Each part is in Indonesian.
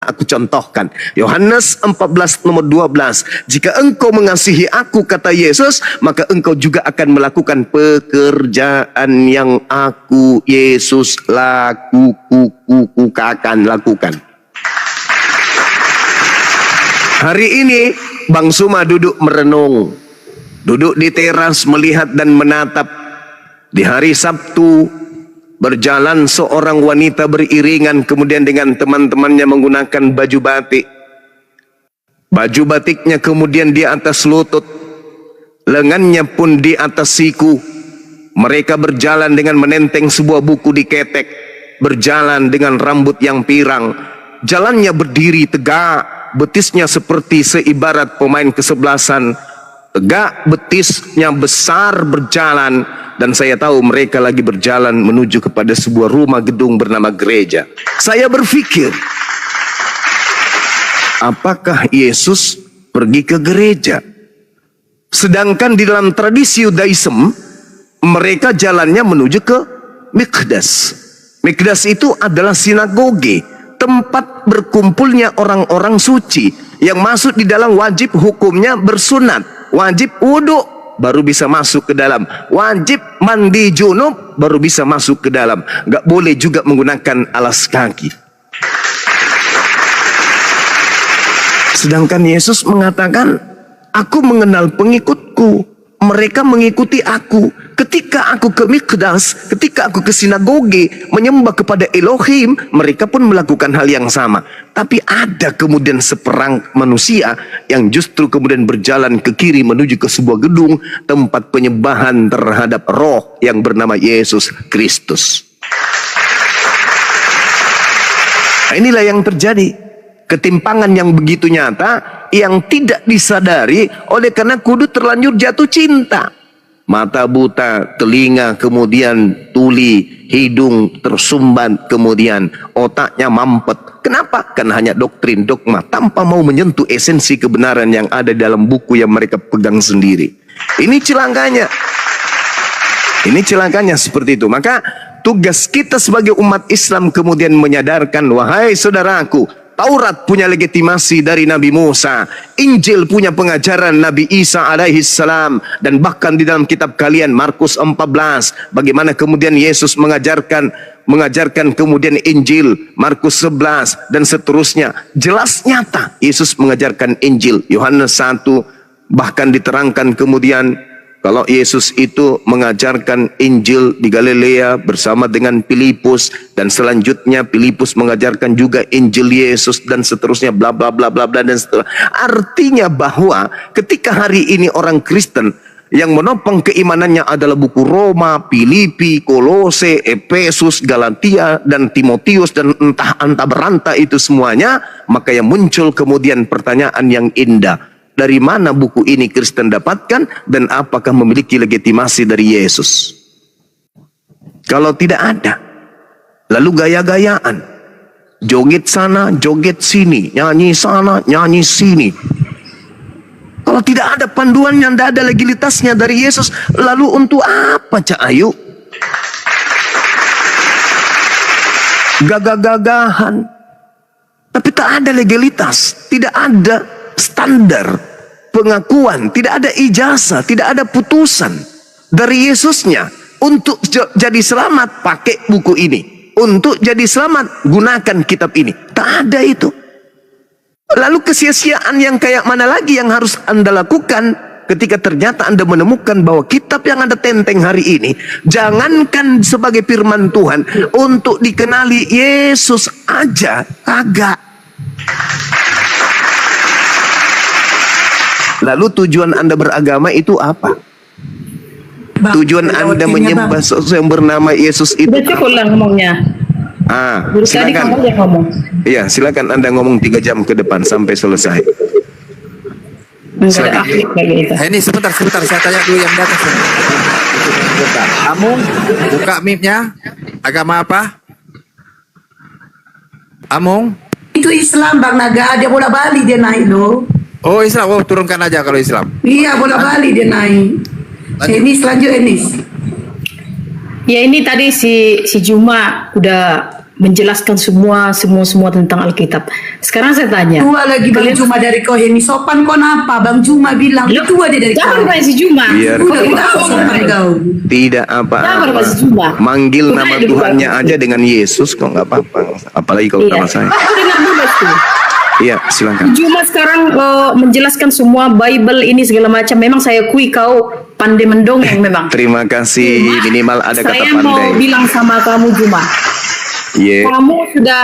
aku contohkan. Yohanes 14 nomor 12. Jika engkau mengasihi aku, kata Yesus, maka engkau juga akan melakukan pekerjaan yang aku, Yesus, akan lakukan. Hari ini Bang Suma duduk merenung, duduk di teras melihat dan menatap. Di hari Sabtu berjalan seorang wanita beriringan kemudian dengan teman-temannya menggunakan baju batik. Baju batiknya kemudian di atas lutut, lengannya pun di atas siku. Mereka berjalan dengan menenteng sebuah buku di ketek, berjalan dengan rambut yang pirang. Jalannya berdiri tegak, betisnya seperti seibarat pemain kesebelasan. Tegak, betisnya besar berjalan, dan saya tahu mereka lagi berjalan menuju kepada sebuah rumah gedung bernama gereja. Saya berpikir, apakah Yesus pergi ke gereja? Sedangkan di dalam tradisi Yudaism, mereka jalannya menuju ke Mikdas. Mikdas itu adalah sinagoge, tempat berkumpulnya orang-orang suci. Yang masuk di dalam wajib hukumnya bersunat, wajib wudhu baru bisa masuk ke dalam, wajib mandi junub baru bisa masuk ke dalam. Gak boleh juga menggunakan alas kaki. Sedangkan Yesus mengatakan, aku mengenal pengikutku, mereka mengikuti aku. Ketika aku ke Mikdas, ketika aku ke sinagoge menyembah kepada Elohim, mereka pun melakukan hal yang sama. Tapi ada kemudian seperang manusia yang justru kemudian berjalan ke kiri menuju ke sebuah gedung tempat penyembahan terhadap roh yang bernama Yesus Kristus. Nah, inilah yang terjadi. Ketimpangan yang begitu nyata yang tidak disadari oleh karena kudu terlanjur jatuh cinta. Mata buta, telinga kemudian tuli, hidung tersumbat, kemudian otaknya mampet. Kenapa? Karena hanya doktrin, dogma, tanpa mau menyentuh esensi kebenaran yang ada dalam buku yang mereka pegang sendiri. Ini celakanya. Ini celakanya seperti itu. Maka tugas kita sebagai umat Islam kemudian menyadarkan, wahai saudaraku, Taurat punya legitimasi dari Nabi Musa, Injil punya pengajaran Nabi Isa alaihi salam, dan bahkan di dalam kitab kalian Markus 14 bagaimana kemudian Yesus mengajarkan kemudian Injil, Markus 11 dan seterusnya. Jelas nyata Yesus mengajarkan Injil. Yohanes 1 bahkan diterangkan kemudian kalau Yesus itu mengajarkan Injil di Galilea bersama dengan Filipus, dan selanjutnya Filipus mengajarkan juga Injil Yesus dan seterusnya, bla bla bla bla bla dan seterusnya. Artinya bahwa ketika hari ini orang Kristen yang menopang keimanannya adalah buku Roma, Filipi, Kolose, Efesus, Galatia dan Timotius dan entah beranta itu semuanya, maka yang muncul kemudian pertanyaan yang indah. Dari mana buku ini Kristen dapatkan dan apakah memiliki legitimasi dari Yesus? Kalau tidak ada, lalu gaya-gayaan, joget sana, joget sini, nyanyi sana, nyanyi sini. Kalau tidak ada panduannya, tidak ada legalitasnya dari Yesus, lalu untuk apa Cak Ayu? Gagah-gagahan, tapi tak ada legalitas, tidak ada standar pengakuan, tidak ada ijazah, tidak ada putusan dari Yesusnya. Untuk jadi selamat pakai buku ini, untuk jadi selamat gunakan kitab ini. Tak ada itu. Lalu kesia-siaan yang kayak mana lagi yang harus Anda lakukan ketika ternyata Anda menemukan bahwa kitab yang Anda tenteng hari ini, jangankan sebagai firman Tuhan, untuk dikenali Yesus aja kagak. Lalu tujuan Anda beragama itu apa? Bang, tujuan Anda menyembah sesuatu yang bernama Yesus itu. Udah cukup lah ngomongnya. Silakan. Iya, silakan Anda ngomong 3 jam ke depan sampai selesai. Enggak ada akhir kayak gitu. Ini sebentar, saya tanya dulu yang di atas. Kamu buka mic-nya. Agama apa? Amung? Itu Islam Bang Naga, dia bola bali dia naik loh. Oh Islam, oh turunkan aja kalau Islam. Iya bola bali dia naik. Lanjut Enis. Ya ini tadi si Juma udah menjelaskan semua tentang Alkitab. Sekarang saya tanya. Tua lagi Bang Juma dari kau ini sopan kau napa? Bang Juma bilang tua dia dari Jangan kau. Pak si Juma. Biar Udah tahu sopan kau. tidak Jangan Pak apa-apa. si Juma. Manggil Udah, nama dulu, Tuhannya Pak. aja dengan Yesus kok nggak apa-apa. Apalagi kalau Iya. nama saya. Aku dengar dulu itu. Iya, silakan. Juma sekarang menjelaskan semua Bible ini segala macam. Memang saya akui kau pandai mendongeng memang. Terima kasih. Cuma, Minimal ada kata saya mau pandai. bilang sama kamu Juma. Iya. Kamu sudah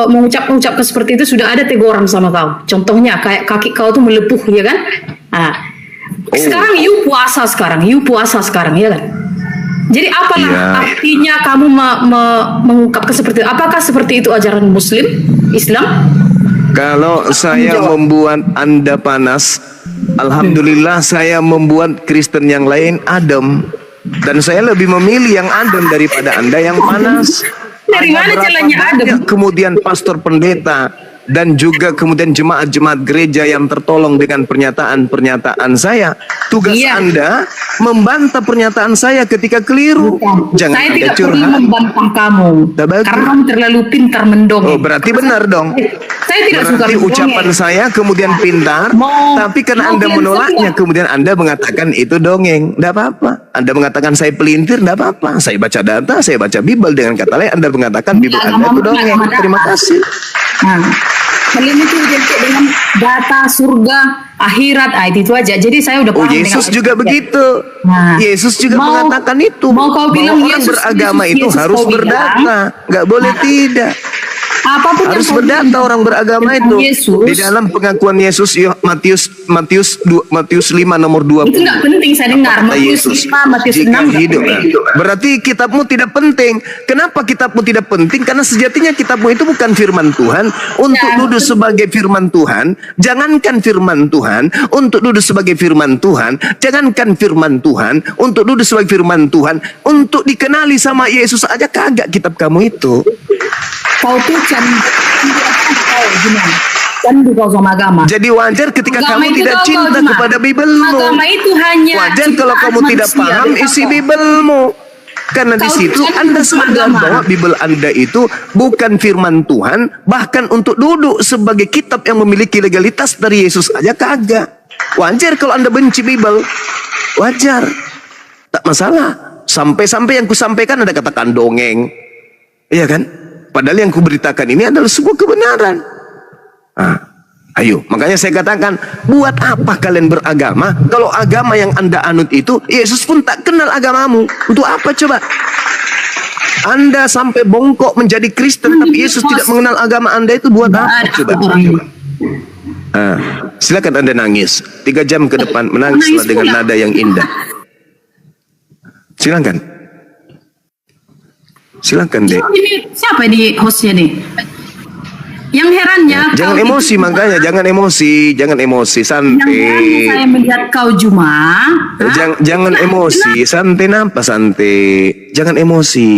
mengucapkan seperti itu, sudah ada teguran sama kau. Contohnya kayak kaki kau tuh melepuh, ya kan? Nah, sekarang you puasa sekarang, ya kan? Jadi apalah Iya. artinya kamu mengungkapkan seperti itu? Apakah seperti itu ajaran Muslim, Islam? Kalau saya Jawab. membuat Anda panas, alhamdulillah saya membuat Kristen yang lain adem. Dan saya lebih memilih yang adem daripada Anda yang panas. Dari Ada mana berapa jalannya adem? banyak kemudian pastor pendeta dan juga kemudian jemaat-jemaat gereja yang tertolong dengan pernyataan-pernyataan saya. Tugas Iya. Anda membantah pernyataan saya ketika keliru. Jangan Saya Anda tidak perlu curhat. membantah kamu, Tak bagus. karena kamu terlalu pintar mendongeng. Oh, berarti benar dong. Saya tidak suka Berarti mendongeng. ucapan saya kemudian pintar, Mau- tapi karena mau Anda bilang menolaknya, saya. kemudian Anda mengatakan itu dongeng. Tidak apa-apa. Anda mengatakan saya pelintir, tidak apa-apa. Saya baca data, saya baca Bible. Dengan kata lain, Anda mengatakan Bible Enggak, Anda itu enggak, dongeng. enggak, Terima enggak. kasih. Nah, kalian itu identik dengan data, surga, akhirat, itu aja. Jadi saya udah Oh, paham Yesus dengan juga Alkitab. begitu. Nah, Yesus juga mau- mengatakan itu. mau kau bahwa bilang orang Yesus, beragama Yesus, itu Yesus harus kau bilang. berdata. Nggak boleh tidak. Apapun Harus yang kau berdata bilang orang beragama tentang itu. Yesus, Di dalam pengakuan Yesus Matius 5 nomor 20. itu nggak penting saya dengar. Kata Matius Yesus, 5, Matius jika 6 nggak hidup, penting. berarti kitabmu tidak penting. Kenapa kitabmu tidak penting? Karena sejatinya kitabmu itu bukan firman Tuhan untuk Ya. duduk sebagai firman Tuhan. Jangankan firman Tuhan untuk duduk sebagai firman Tuhan. Jangankan firman Tuhan untuk duduk sebagai firman Tuhan. Untuk dikenali sama Yesus aja kagak kitab kamu itu. Kau tuh candu gimana? Candu kau sama agama. Jadi wajar ketika Agama kamu itu tidak tahu kau cinta gimana? kepada Biblemu. Agama itu hanya Wajar kalau ciptaan kamu tidak manusia, paham bukan isi kau. Biblemu. Karena di Kau situ tidak Anda bukan sadar agama. bahwa Bible Anda itu bukan firman Tuhan, bahkan untuk duduk sebagai kitab yang memiliki legalitas dari Yesus aja kagak. Wajar kalau Anda benci Bible. Wajar. Tak masalah. Sampai-sampai yang kusampaikan Anda katakan dongeng. Iya kan? Padahal yang kuberitakan ini adalah sebuah kebenaran. Ayo, makanya saya katakan, buat apa kalian beragama? Kalau agama yang Anda anut itu, Yesus pun tak kenal agamamu. Untuk apa coba? Anda sampai bongkok menjadi Kristen, tapi Yesus tidak mengenal agama Anda itu buat apa coba? Silakan Anda nangis. 3 jam ke depan menangislah dengan nada yang indah. Silakan. Silakan, Dek. Ini siapa di hostnya nih? Yang herannya Jangan kau emosi, itu- makanya jangan emosi, Yang herannya santai. saya melihat kau Juma. Jangan emosi, santai napa santai. Jangan emosi.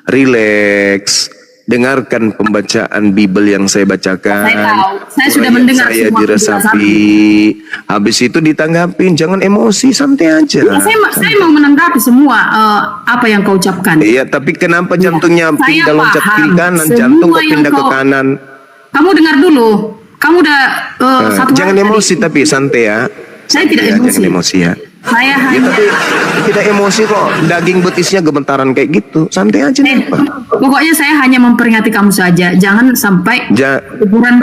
Relax. Dengarkan pembacaan Bible yang saya bacakan. Saya tahu. Saya sudah Uraian mendengar saya semua diresapi. Habis itu ditanggapin. Jangan emosi, santai aja. Ya, saya mau menanggapi semua apa yang kau ucapkan. Iya, tapi kenapa jantungnya Saya pindah loncat paham. kiri kanan, Semua jantung kok yang pindah ke kau- kanan? Kamu dengar dulu. Kamu udah satu Jangan hari emosi tadi. tapi santai ya. Saya tidak Ya, emosi. Jangan emosi ya. Saya Ya hanya tapi tidak emosi kok, daging betisnya gemetaran kayak gitu. Santai aja kenapa? pokoknya saya hanya memperingati kamu saja. Jangan sampai kuburan.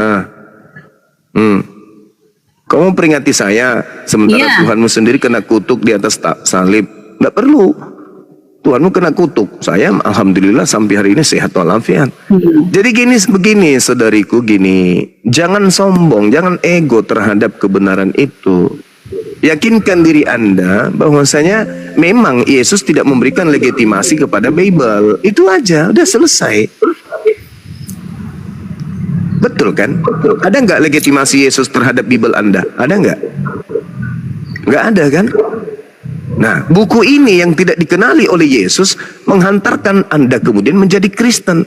Kamu peringati saya, sementara Iya. Tuhanmu sendiri kena kutuk di atas salib. Tidak perlu. Tuhanmu kena kutuk. Saya alhamdulillah sampai hari ini sehat walafiat. Jadi begini saudariku, gini. Jangan sombong, jangan ego terhadap kebenaran itu. Yakinkan diri Anda bahwasanya memang Yesus tidak memberikan legitimasi kepada Bible. Itu aja, udah selesai. Betul kan? Ada nggak legitimasi Yesus terhadap Bible Anda? Ada nggak? Nggak ada kan? Nah, buku ini yang tidak dikenali oleh Yesus menghantarkan Anda kemudian menjadi Kristen.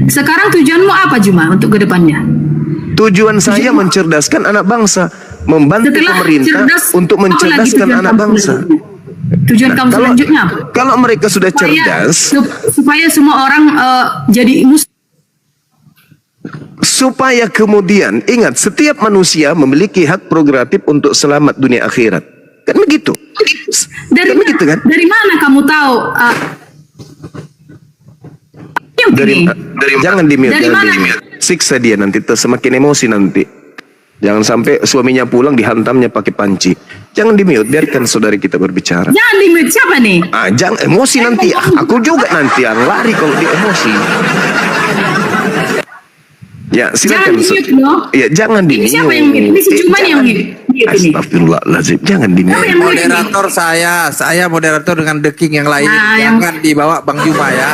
Sekarang tujuanmu apa Juma untuk kedepannya? Tujuan saya mencerdaskan anak bangsa, membantu Setelah pemerintah cerdas, untuk apa lagi mencerdaskan tujuan anak kamu bangsa. selanjutnya? Tujuan kamu Kalau, selanjutnya apa? kalau mereka sudah Supaya, cerdas, supaya semua orang jadi supaya kemudian ingat setiap manusia memiliki hak prerogatif untuk selamat dunia akhirat. Kan begitu? dari Kan begitu kan? dari mana kamu tahu? Yang ini? Jangan di-mute, Dari jangan mana? di-mute. Siksa dia nanti, semakin emosi nanti. Jangan sampai suaminya pulang dihantamnya pakai panci. Jangan di-mute, biarkan saudari kita berbicara. Jangan di-mute, siapa nih? Jangan emosi nanti. Aku juga nanti yang lari kalau di emosi. Ya, silakan. Jangan di-mute, loh. Ya, jangan Ini di-mute. siapa yang mute? Ini si Juman yang mute ini. Astagfirullahaladzim, jangan di-mute. Siapa yang mute ini? Moderator saya moderator dengan The King yang lain. Nah, Jangan dibawa Bang Juma ya.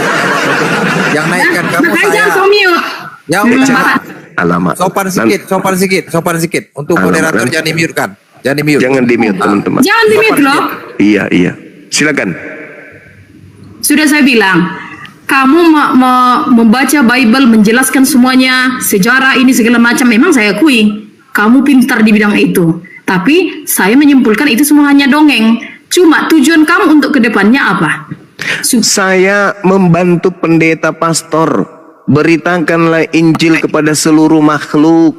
Yang naikkan kamu Makanya saya. jangan kau mute. Ya Hmm, udah. Pak. Alamat. Sopan sikit. Untuk Alamak, moderator kan? jangan di-mute kan. Jangan di-mute. Jangan di-mute, teman-teman. Jangan di-mute loh. Iya. Silakan. Sudah saya bilang, kamu membaca Bible, menjelaskan semuanya, sejarah ini segala macam, memang saya akui. Kamu pintar di bidang itu. Tapi saya menyimpulkan itu semua hanya dongeng. Cuma tujuan kamu untuk kedepannya apa? Saya membantu pendeta pastor. Beritakanlah Injil kepada seluruh makhluk.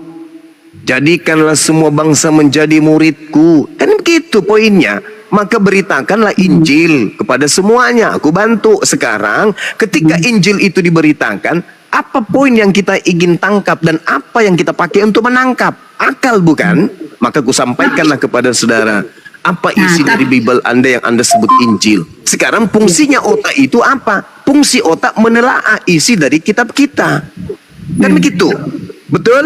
Jadikanlah semua bangsa menjadi muridku. Kan begitu poinnya. Maka beritakanlah Injil kepada semuanya. Aku bantu. Sekarang ketika Injil itu diberitakan, apa poin yang kita ingin tangkap dan apa yang kita pakai untuk menangkap? Akal bukan? Maka aku sampaikanlah kepada saudara, apa isi dari Bible Anda yang Anda sebut Injil. Sekarang fungsinya otak itu apa? Fungsi otak menelaah isi dari kitab kita. Kan begitu? Betul?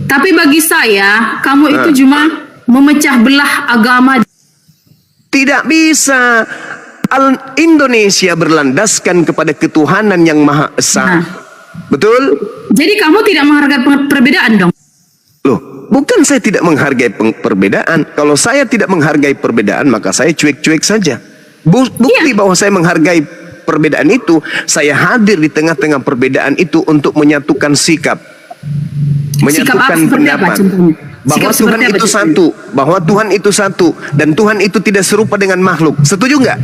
Tapi bagi saya, kamu itu cuma memecah belah agama. Tidak bisa. Indonesia berlandaskan kepada ketuhanan yang Maha Esa. Betul? Jadi kamu tidak menghargai perbedaan dong? Loh, bukan saya tidak menghargai perbedaan. Kalau saya tidak menghargai perbedaan, maka saya cuek-cuek saja. Bukti bahwa saya menghargai perbedaan itu, saya hadir di tengah-tengah perbedaan itu untuk menyatukan sikap. Menyatukan pendapat. Bahwa Tuhan itu satu. Bahwa Tuhan itu satu. Dan Tuhan itu tidak serupa dengan makhluk. Setuju nggak?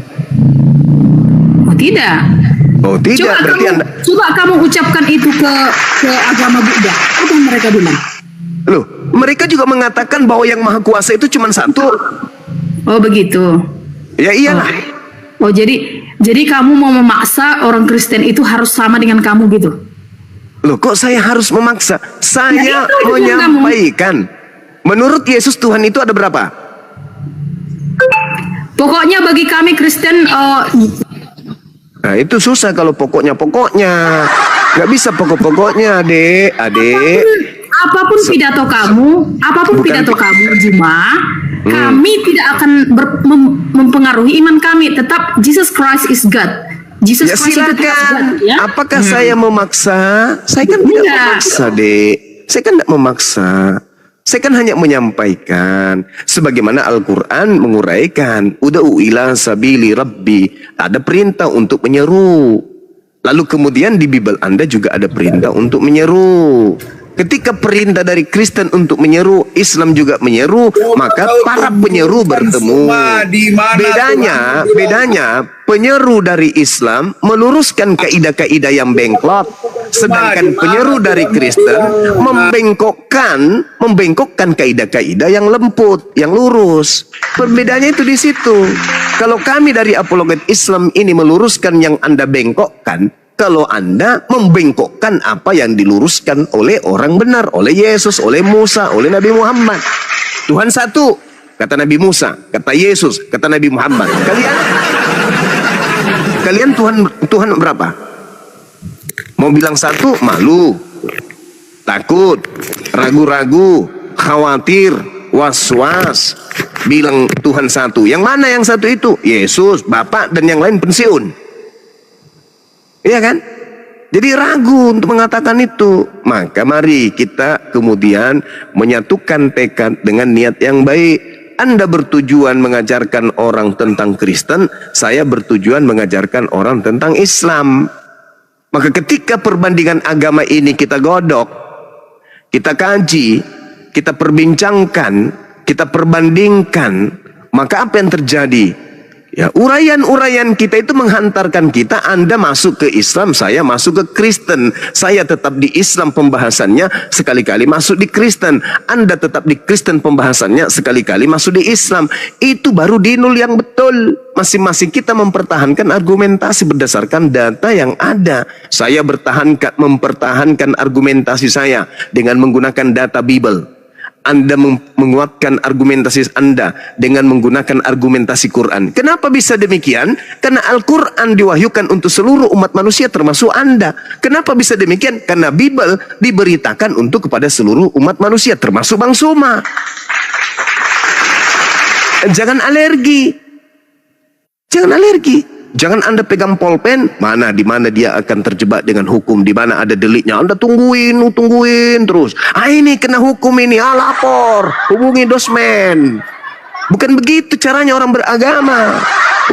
Oh tidak. Oh tidak, Coba kamu ucapkan itu ke agama Buddha. Apa yang mereka bilang? Loh, mereka juga mengatakan bahwa yang Maha Kuasa itu cuma satu. Oh begitu. Ya iyalah. Oh jadi kamu mau memaksa orang Kristen itu harus sama dengan kamu gitu? Loh, kok saya harus memaksa? Saya menyampaikan. Menurut Yesus Tuhan itu ada berapa? Pokoknya bagi kami Kristen Nah, itu susah kalau pokoknya. Gak bisa pokoknya, adik. Apapun pidato kamu, Juma, kami tidak akan mempengaruhi iman kami. Tetap Jesus Christ is God. Jesus Christ itu God, ya? Apakah saya memaksa? Saya kan tidak memaksa, Dek. Saya kan tidak memaksa. Saya kan hanya menyampaikan sebagaimana Al-Quran menguraikan, ud'u ila sabili rabbi, ada perintah untuk menyeru. Lalu kemudian di Bible Anda juga ada perintah untuk menyeru. Ketika perintah dari Kristen untuk menyeru, Islam juga menyeru, maka para penyeru bertemu. Bedanya penyeru dari Islam meluruskan kaidah-kaidah yang bengkok, sedangkan penyeru dari Kristen membengkokkan kaidah-kaidah yang lembut, yang lurus. Perbedaannya itu di situ. Kalau kami dari apologet Islam ini meluruskan yang Anda bengkokkan, kalau Anda membengkokkan apa yang diluruskan oleh orang benar, oleh Yesus, oleh Musa, oleh Nabi Muhammad. Tuhan satu, kata Nabi Musa, kata Yesus, kata Nabi Muhammad. Kalian Tuhan berapa? Mau bilang satu, malu, takut, ragu-ragu, khawatir, was-was. Bilang Tuhan satu. Yang mana yang satu itu? Yesus, Bapak, dan yang lain pensiun. Iya kan? Jadi ragu untuk mengatakan itu. Maka mari kita kemudian menyatukan tekad dengan niat yang baik. Anda bertujuan mengajarkan orang tentang Kristen, saya bertujuan mengajarkan orang tentang Islam. Maka ketika perbandingan agama ini kita godok, kita kaji, kita perbincangkan, kita perbandingkan, maka apa yang terjadi? Ya, uraian-uraian kita itu menghantarkan kita, Anda masuk ke Islam, saya masuk ke Kristen. Saya tetap di Islam pembahasannya, sekali-kali masuk di Kristen. Anda tetap di Kristen pembahasannya, sekali-kali masuk di Islam. Itu baru dinul yang betul. Masing-masing kita mempertahankan argumentasi berdasarkan data yang ada. Saya mempertahankan argumentasi saya dengan menggunakan data Bible. Anda menguatkan argumentasi Anda dengan menggunakan argumentasi Quran. Kenapa bisa demikian? Karena Al-Quran diwahyukan untuk seluruh umat manusia termasuk Anda. Kenapa bisa demikian? Karena Bible diberitakan untuk kepada seluruh umat manusia termasuk Bang Suma. Jangan alergi. Jangan alergi. Jangan Anda pegang polpen, di mana dia akan terjebak dengan hukum, di mana ada deliknya. Anda tungguin terus. Ini kena hukum ini, lapor, hubungi dosmen. Bukan begitu caranya orang beragama.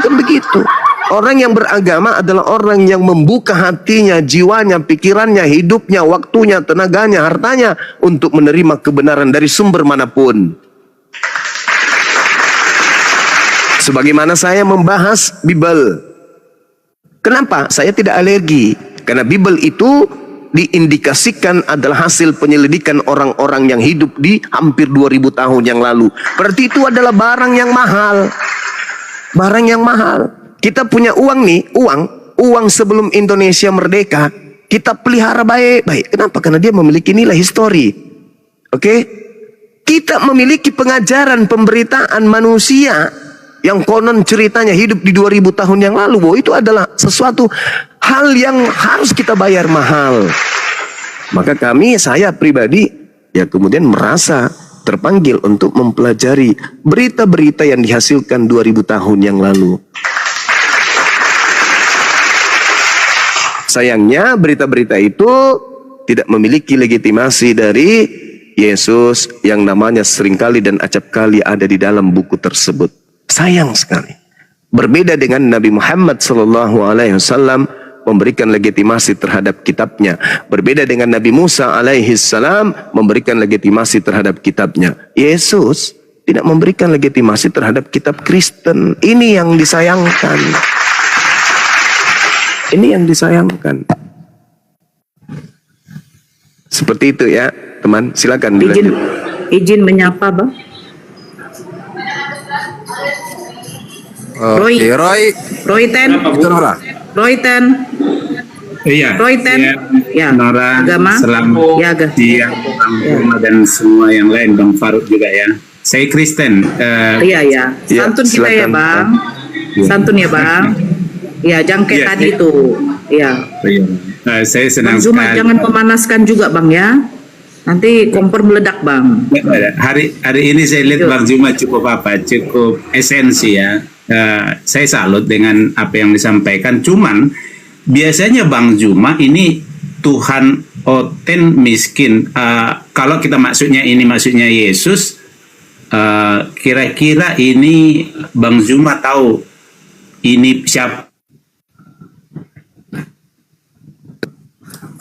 Bukan begitu. Orang yang beragama adalah orang yang membuka hatinya, jiwanya, pikirannya, hidupnya, waktunya, tenaganya, hartanya untuk menerima kebenaran dari sumber manapun. Sebagaimana saya membahas Bible. Kenapa? Saya tidak alergi. Karena Bible itu diindikasikan adalah hasil penyelidikan orang-orang yang hidup di hampir 2000 tahun yang lalu. Berarti itu adalah barang yang mahal. Barang yang mahal. Kita punya uang nih, uang sebelum Indonesia merdeka, kita pelihara baik-baik. Kenapa? Karena dia memiliki nilai histori. Oke? Kita memiliki pengajaran pemberitaan manusia yang konon ceritanya hidup di 2000 tahun yang lalu, bahwa itu adalah sesuatu hal yang harus kita bayar mahal. Maka saya pribadi, ya kemudian merasa terpanggil untuk mempelajari berita-berita yang dihasilkan 2000 tahun yang lalu. Sayangnya berita-berita itu tidak memiliki legitimasi dari Yesus yang namanya seringkali dan acapkali ada di dalam buku tersebut. Sayang sekali. Berbeda dengan Nabi Muhammad SAW memberikan legitimasi terhadap kitabnya. Berbeda dengan Nabi Musa alaihissalam memberikan legitimasi terhadap kitabnya. Yesus tidak memberikan legitimasi terhadap kitab Kristen. Ini yang disayangkan. Ini yang disayangkan. Seperti itu ya, teman. Silakan dilanjut. Izin menyapa, Bang. Roy Ten. Iya. Roy Ten. Ya. Nora, Agama. Selamat siang, Bang Roma dan semua yang lain, Bang Faruk juga ya. Saya Kristen. Iya. Santun kita ya, Bang. Santun ya, Bang. Ya, jangan kayak tadi itu. Ya. Saya senang Cuma sekali. jangan memanaskan juga, Bang ya. Nanti kompor meledak, Bang. Hari ini saya lihat Bang Juma cukup esensi ya. Saya salut dengan apa yang disampaikan. Cuman biasanya Bang Juma ini Tuhan oten miskin. Kalau kita maksudnya Yesus, kira-kira ini Bang Juma tahu ini siapa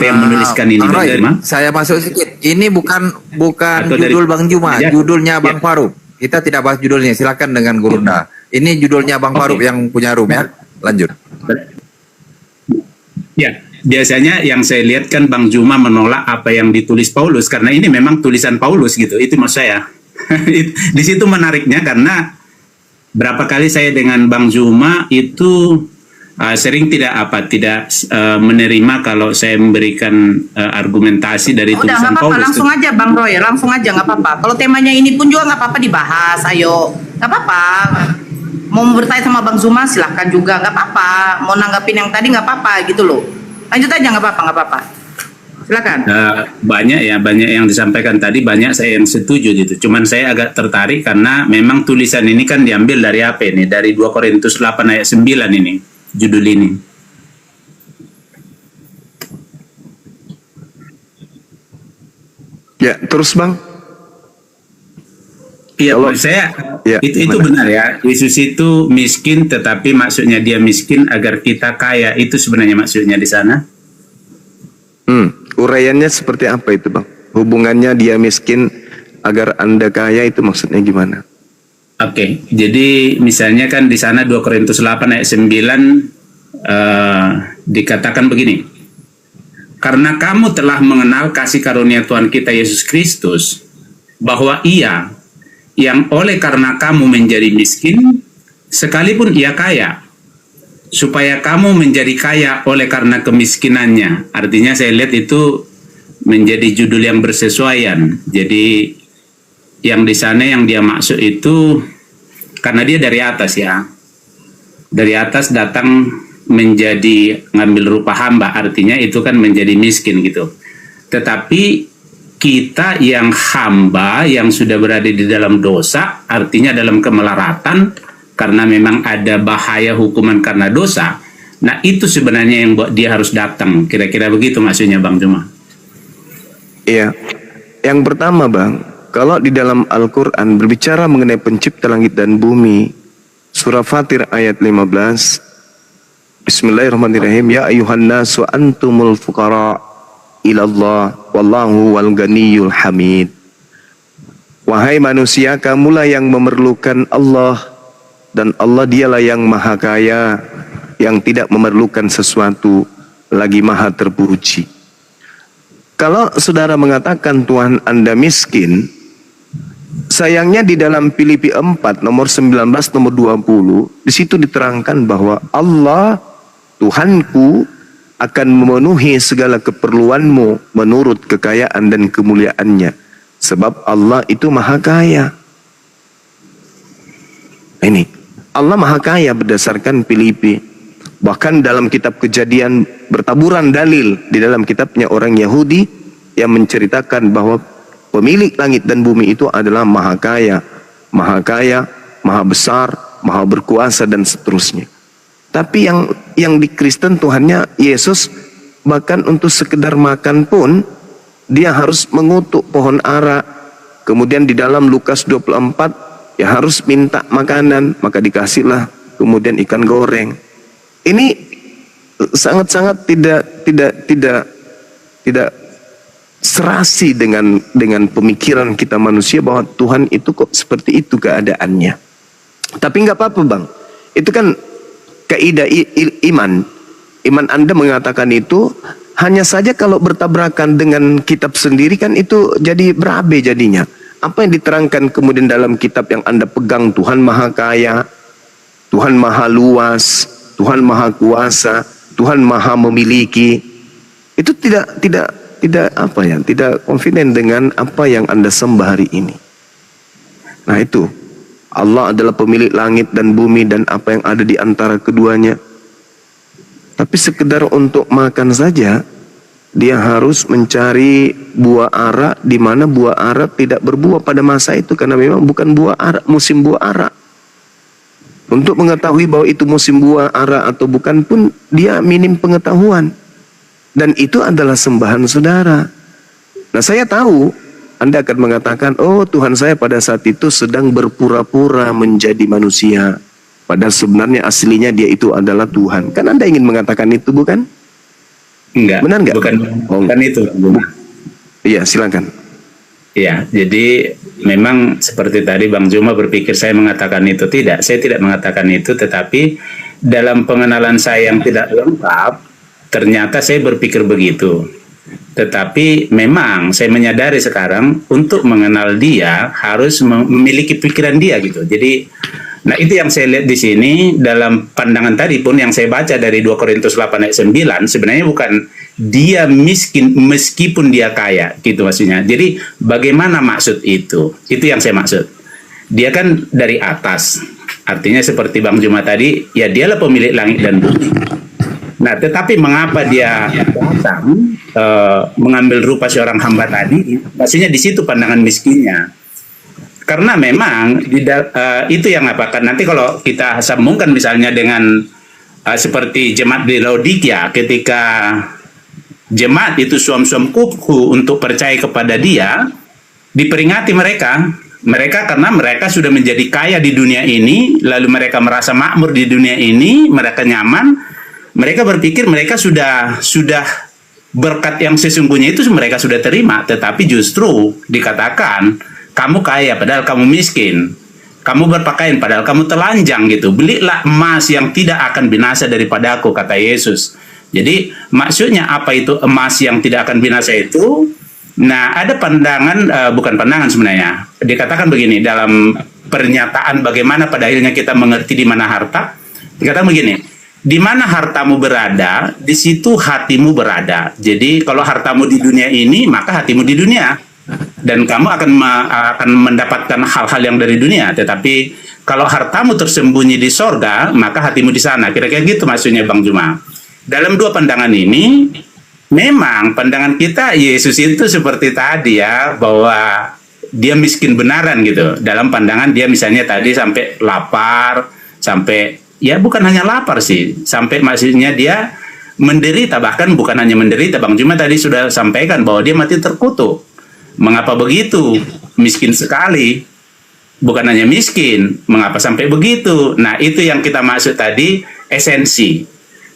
yang menuliskan ini, Bang Juma? Saya masuk sedikit. Ini bukan Atau judul Bang Juma, Ya. judulnya Bang Faruk. Kita tidak bahas judulnya. Silakan dengan Gurunda. Ini judulnya Bang Faruk yang punya room ya. Lanjut. Ya, biasanya yang saya lihat kan Bang Juma menolak apa yang ditulis Paulus karena ini memang tulisan Paulus gitu. Itu maksud saya. Di situ menariknya karena berapa kali saya dengan Bang Juma itu sering tidak menerima kalau saya memberikan argumentasi dari Udah tulisan nggak apa-apa, Paulus. langsung aja Bang Roy, langsung aja nggak apa-apa. Kalau temanya ini pun juga nggak apa-apa dibahas, ayo, nggak apa-apa. Mau bertanya sama Bang Zuma silahkan juga, nggak apa-apa. Mau nanggapin yang tadi nggak apa-apa gitu loh. Lanjut aja nggak apa-apa. Silakan. Banyak yang disampaikan tadi, banyak saya yang setuju gitu. Cuman saya agak tertarik karena memang tulisan ini kan diambil dari apa ini? Dari 2 Korintus 8 ayat 9 ini, judul ini. Ya, terus Bang. Iya, Kalau- menurut saya Ya, itu benar ya. Yesus itu miskin, tetapi maksudnya dia miskin agar kita kaya. Itu sebenarnya maksudnya di sana. Uraiannya seperti apa itu Bang? Hubungannya dia miskin agar Anda kaya itu maksudnya gimana? Oke, jadi misalnya kan di sana 2 Korintus 8 ayat 9 dikatakan begini. Karena kamu telah mengenal kasih karunia Tuhan kita Yesus Kristus, bahwa Ia yang oleh karena kamu menjadi miskin, sekalipun Ia kaya, supaya kamu menjadi kaya oleh karena kemiskinannya. Artinya saya lihat itu menjadi judul yang bersesuaian. Jadi yang di sana yang dia maksud itu karena dia dari atas ya. Dari atas datang menjadi ngambil rupa hamba, artinya itu kan menjadi miskin gitu. Tetapi kita yang hamba yang sudah berada di dalam dosa, artinya dalam kemelaratan karena memang ada bahaya hukuman karena dosa. Nah, itu sebenarnya yang buat dia harus datang. Kira-kira begitu maksudnya Bang Juma. Iya. Yang pertama, Bang, kalau di dalam Al-Quran berbicara mengenai pencipta langit dan bumi, surah Fatir ayat 15, Bismillahirrahmanirrahim, Ya ayuhan nasu antumul fuqara ilallah, wallahu wal ganiyul hamid. Wahai manusia, kamulah yang memerlukan Allah, dan Allah dialah yang maha kaya, yang tidak memerlukan sesuatu, lagi maha terpuji. Kalau saudara mengatakan Tuhan Anda miskin, sayangnya di dalam Filipi 4 nomor 19 nomor 20 di situ diterangkan bahwa Allah Tuhanku akan memenuhi segala keperluanmu menurut kekayaan dan kemuliaannya, sebab Allah itu maha kaya. Ini Allah maha kaya berdasarkan Filipi. Bahkan dalam kitab Kejadian bertaburan dalil di dalam kitabnya orang Yahudi yang menceritakan bahwa pemilik langit dan bumi itu adalah maha kaya, maha besar, maha berkuasa dan seterusnya. Tapi yang di Kristen Tuhannya Yesus bahkan untuk sekedar makan pun dia harus mengutuk pohon ara. Kemudian di dalam Lukas 24 ya harus minta makanan, maka dikasihlah kemudian ikan goreng. Ini sangat-sangat tidak serasi dengan pemikiran kita manusia bahwa Tuhan itu kok seperti itu keadaannya. Tapi nggak apa-apa, Bang. Itu kan kaidah iman. Iman Anda mengatakan itu, hanya saja kalau bertabrakan dengan kitab sendiri kan itu jadi berabe jadinya. Apa yang diterangkan kemudian dalam kitab yang Anda pegang, Tuhan maha kaya, Tuhan maha luas, Tuhan maha kuasa, Tuhan maha memiliki, itu tidak confident dengan apa yang Anda sembah hari ini. Nah itu, Allah adalah pemilik langit dan bumi dan apa yang ada di antara keduanya. Tapi sekedar untuk makan saja, dia harus mencari buah ara, di mana buah ara tidak berbuah pada masa itu karena memang bukan buah ara, musim buah ara. Untuk mengetahui bahwa itu musim buah ara atau bukan pun dia minim pengetahuan. Dan itu adalah sembahan saudara. Nah saya tahu Anda akan mengatakan, oh Tuhan saya pada saat itu sedang berpura-pura menjadi manusia. Padahal sebenarnya aslinya dia itu adalah Tuhan. Kan Anda ingin mengatakan itu bukan? Enggak. Benar enggak? Bukan itu. Iya silakan. Ya, jadi memang seperti tadi Bang Juma berpikir saya mengatakan itu. Tidak, saya tidak mengatakan itu, tetapi dalam pengenalan saya yang tidak lengkap, ternyata saya berpikir begitu. Tetapi memang saya menyadari sekarang untuk mengenal dia harus memiliki pikiran dia gitu. Jadi, nah itu yang saya lihat di sini dalam pandangan tadi pun yang saya baca dari 2 Korintus 8 ayat 9, sebenarnya bukan dia miskin meskipun dia kaya gitu maksudnya. Jadi bagaimana maksud itu? Itu yang saya maksud. Dia kan dari atas. Artinya seperti Bang Juma tadi, ya dialah pemilik langit dan bumi. Nah, tetapi mengapa dia datang mengambil rupa seorang hamba tadi? Maksudnya di situ pandangan miskinnya. Karena memang itu yang apa? Kan nanti kalau kita sambungkan misalnya dengan seperti jemaat di Laodikia, ketika jemaat itu suam-suam kuku untuk percaya kepada dia, diperingati mereka karena mereka sudah menjadi kaya di dunia ini, lalu mereka merasa makmur di dunia ini, mereka nyaman, mereka berpikir mereka sudah berkat yang sesungguhnya itu mereka sudah terima, tetapi justru dikatakan kamu kaya padahal kamu miskin. kamu berpakaian padahal kamu telanjang gitu. Belilah emas yang tidak akan binasa daripada aku, kata Yesus. Jadi maksudnya apa itu emas yang tidak akan binasa itu? Nah, ada pandangan, bukan pandangan sebenarnya. Dikatakan begini dalam pernyataan bagaimana pada akhirnya kita mengerti di mana harta. Dikatakan begini, di mana hartamu berada, di situ hatimu berada. Jadi kalau hartamu di dunia ini, maka hatimu di dunia. Dan kamu akan mendapatkan hal-hal yang dari dunia. Tetapi kalau hartamu tersembunyi di sorga, maka hatimu di sana. Kira-kira gitu maksudnya Bang Juma. Dalam dua pandangan ini, memang pandangan kita Yesus itu seperti tadi ya, bahwa dia miskin benaran gitu. Dalam pandangan dia misalnya tadi sampai lapar, sampai ya bukan hanya lapar sih, sampai maksudnya dia menderita, bahkan bukan hanya menderita. Bang Juma tadi sudah sampaikan bahwa dia mati terkutuk. Mengapa begitu? Miskin sekali. Bukan hanya miskin, mengapa sampai begitu? Nah, itu yang kita maksud tadi esensi.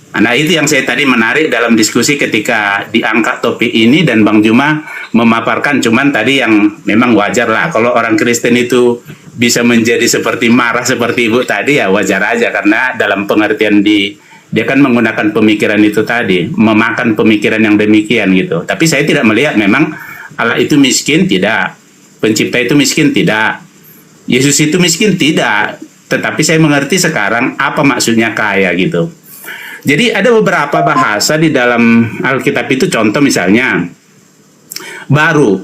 Nah, itu yang saya tadi menarik dalam diskusi ketika diangkat topik ini dan Bang Juma memaparkan, cuman tadi yang memang wajar lah. Kalau orang Kristen itu bisa menjadi seperti marah seperti Ibu tadi, ya wajar aja, karena dalam pengertian dia kan menggunakan pemikiran itu tadi, memakan pemikiran yang demikian gitu. Tapi saya tidak melihat memang Allah itu miskin, tidak. Pencipta itu miskin, tidak. Yesus itu miskin, tidak. Tetapi saya mengerti sekarang apa maksudnya kaya gitu. Jadi ada beberapa bahasa di dalam Alkitab itu, contoh misalnya baru.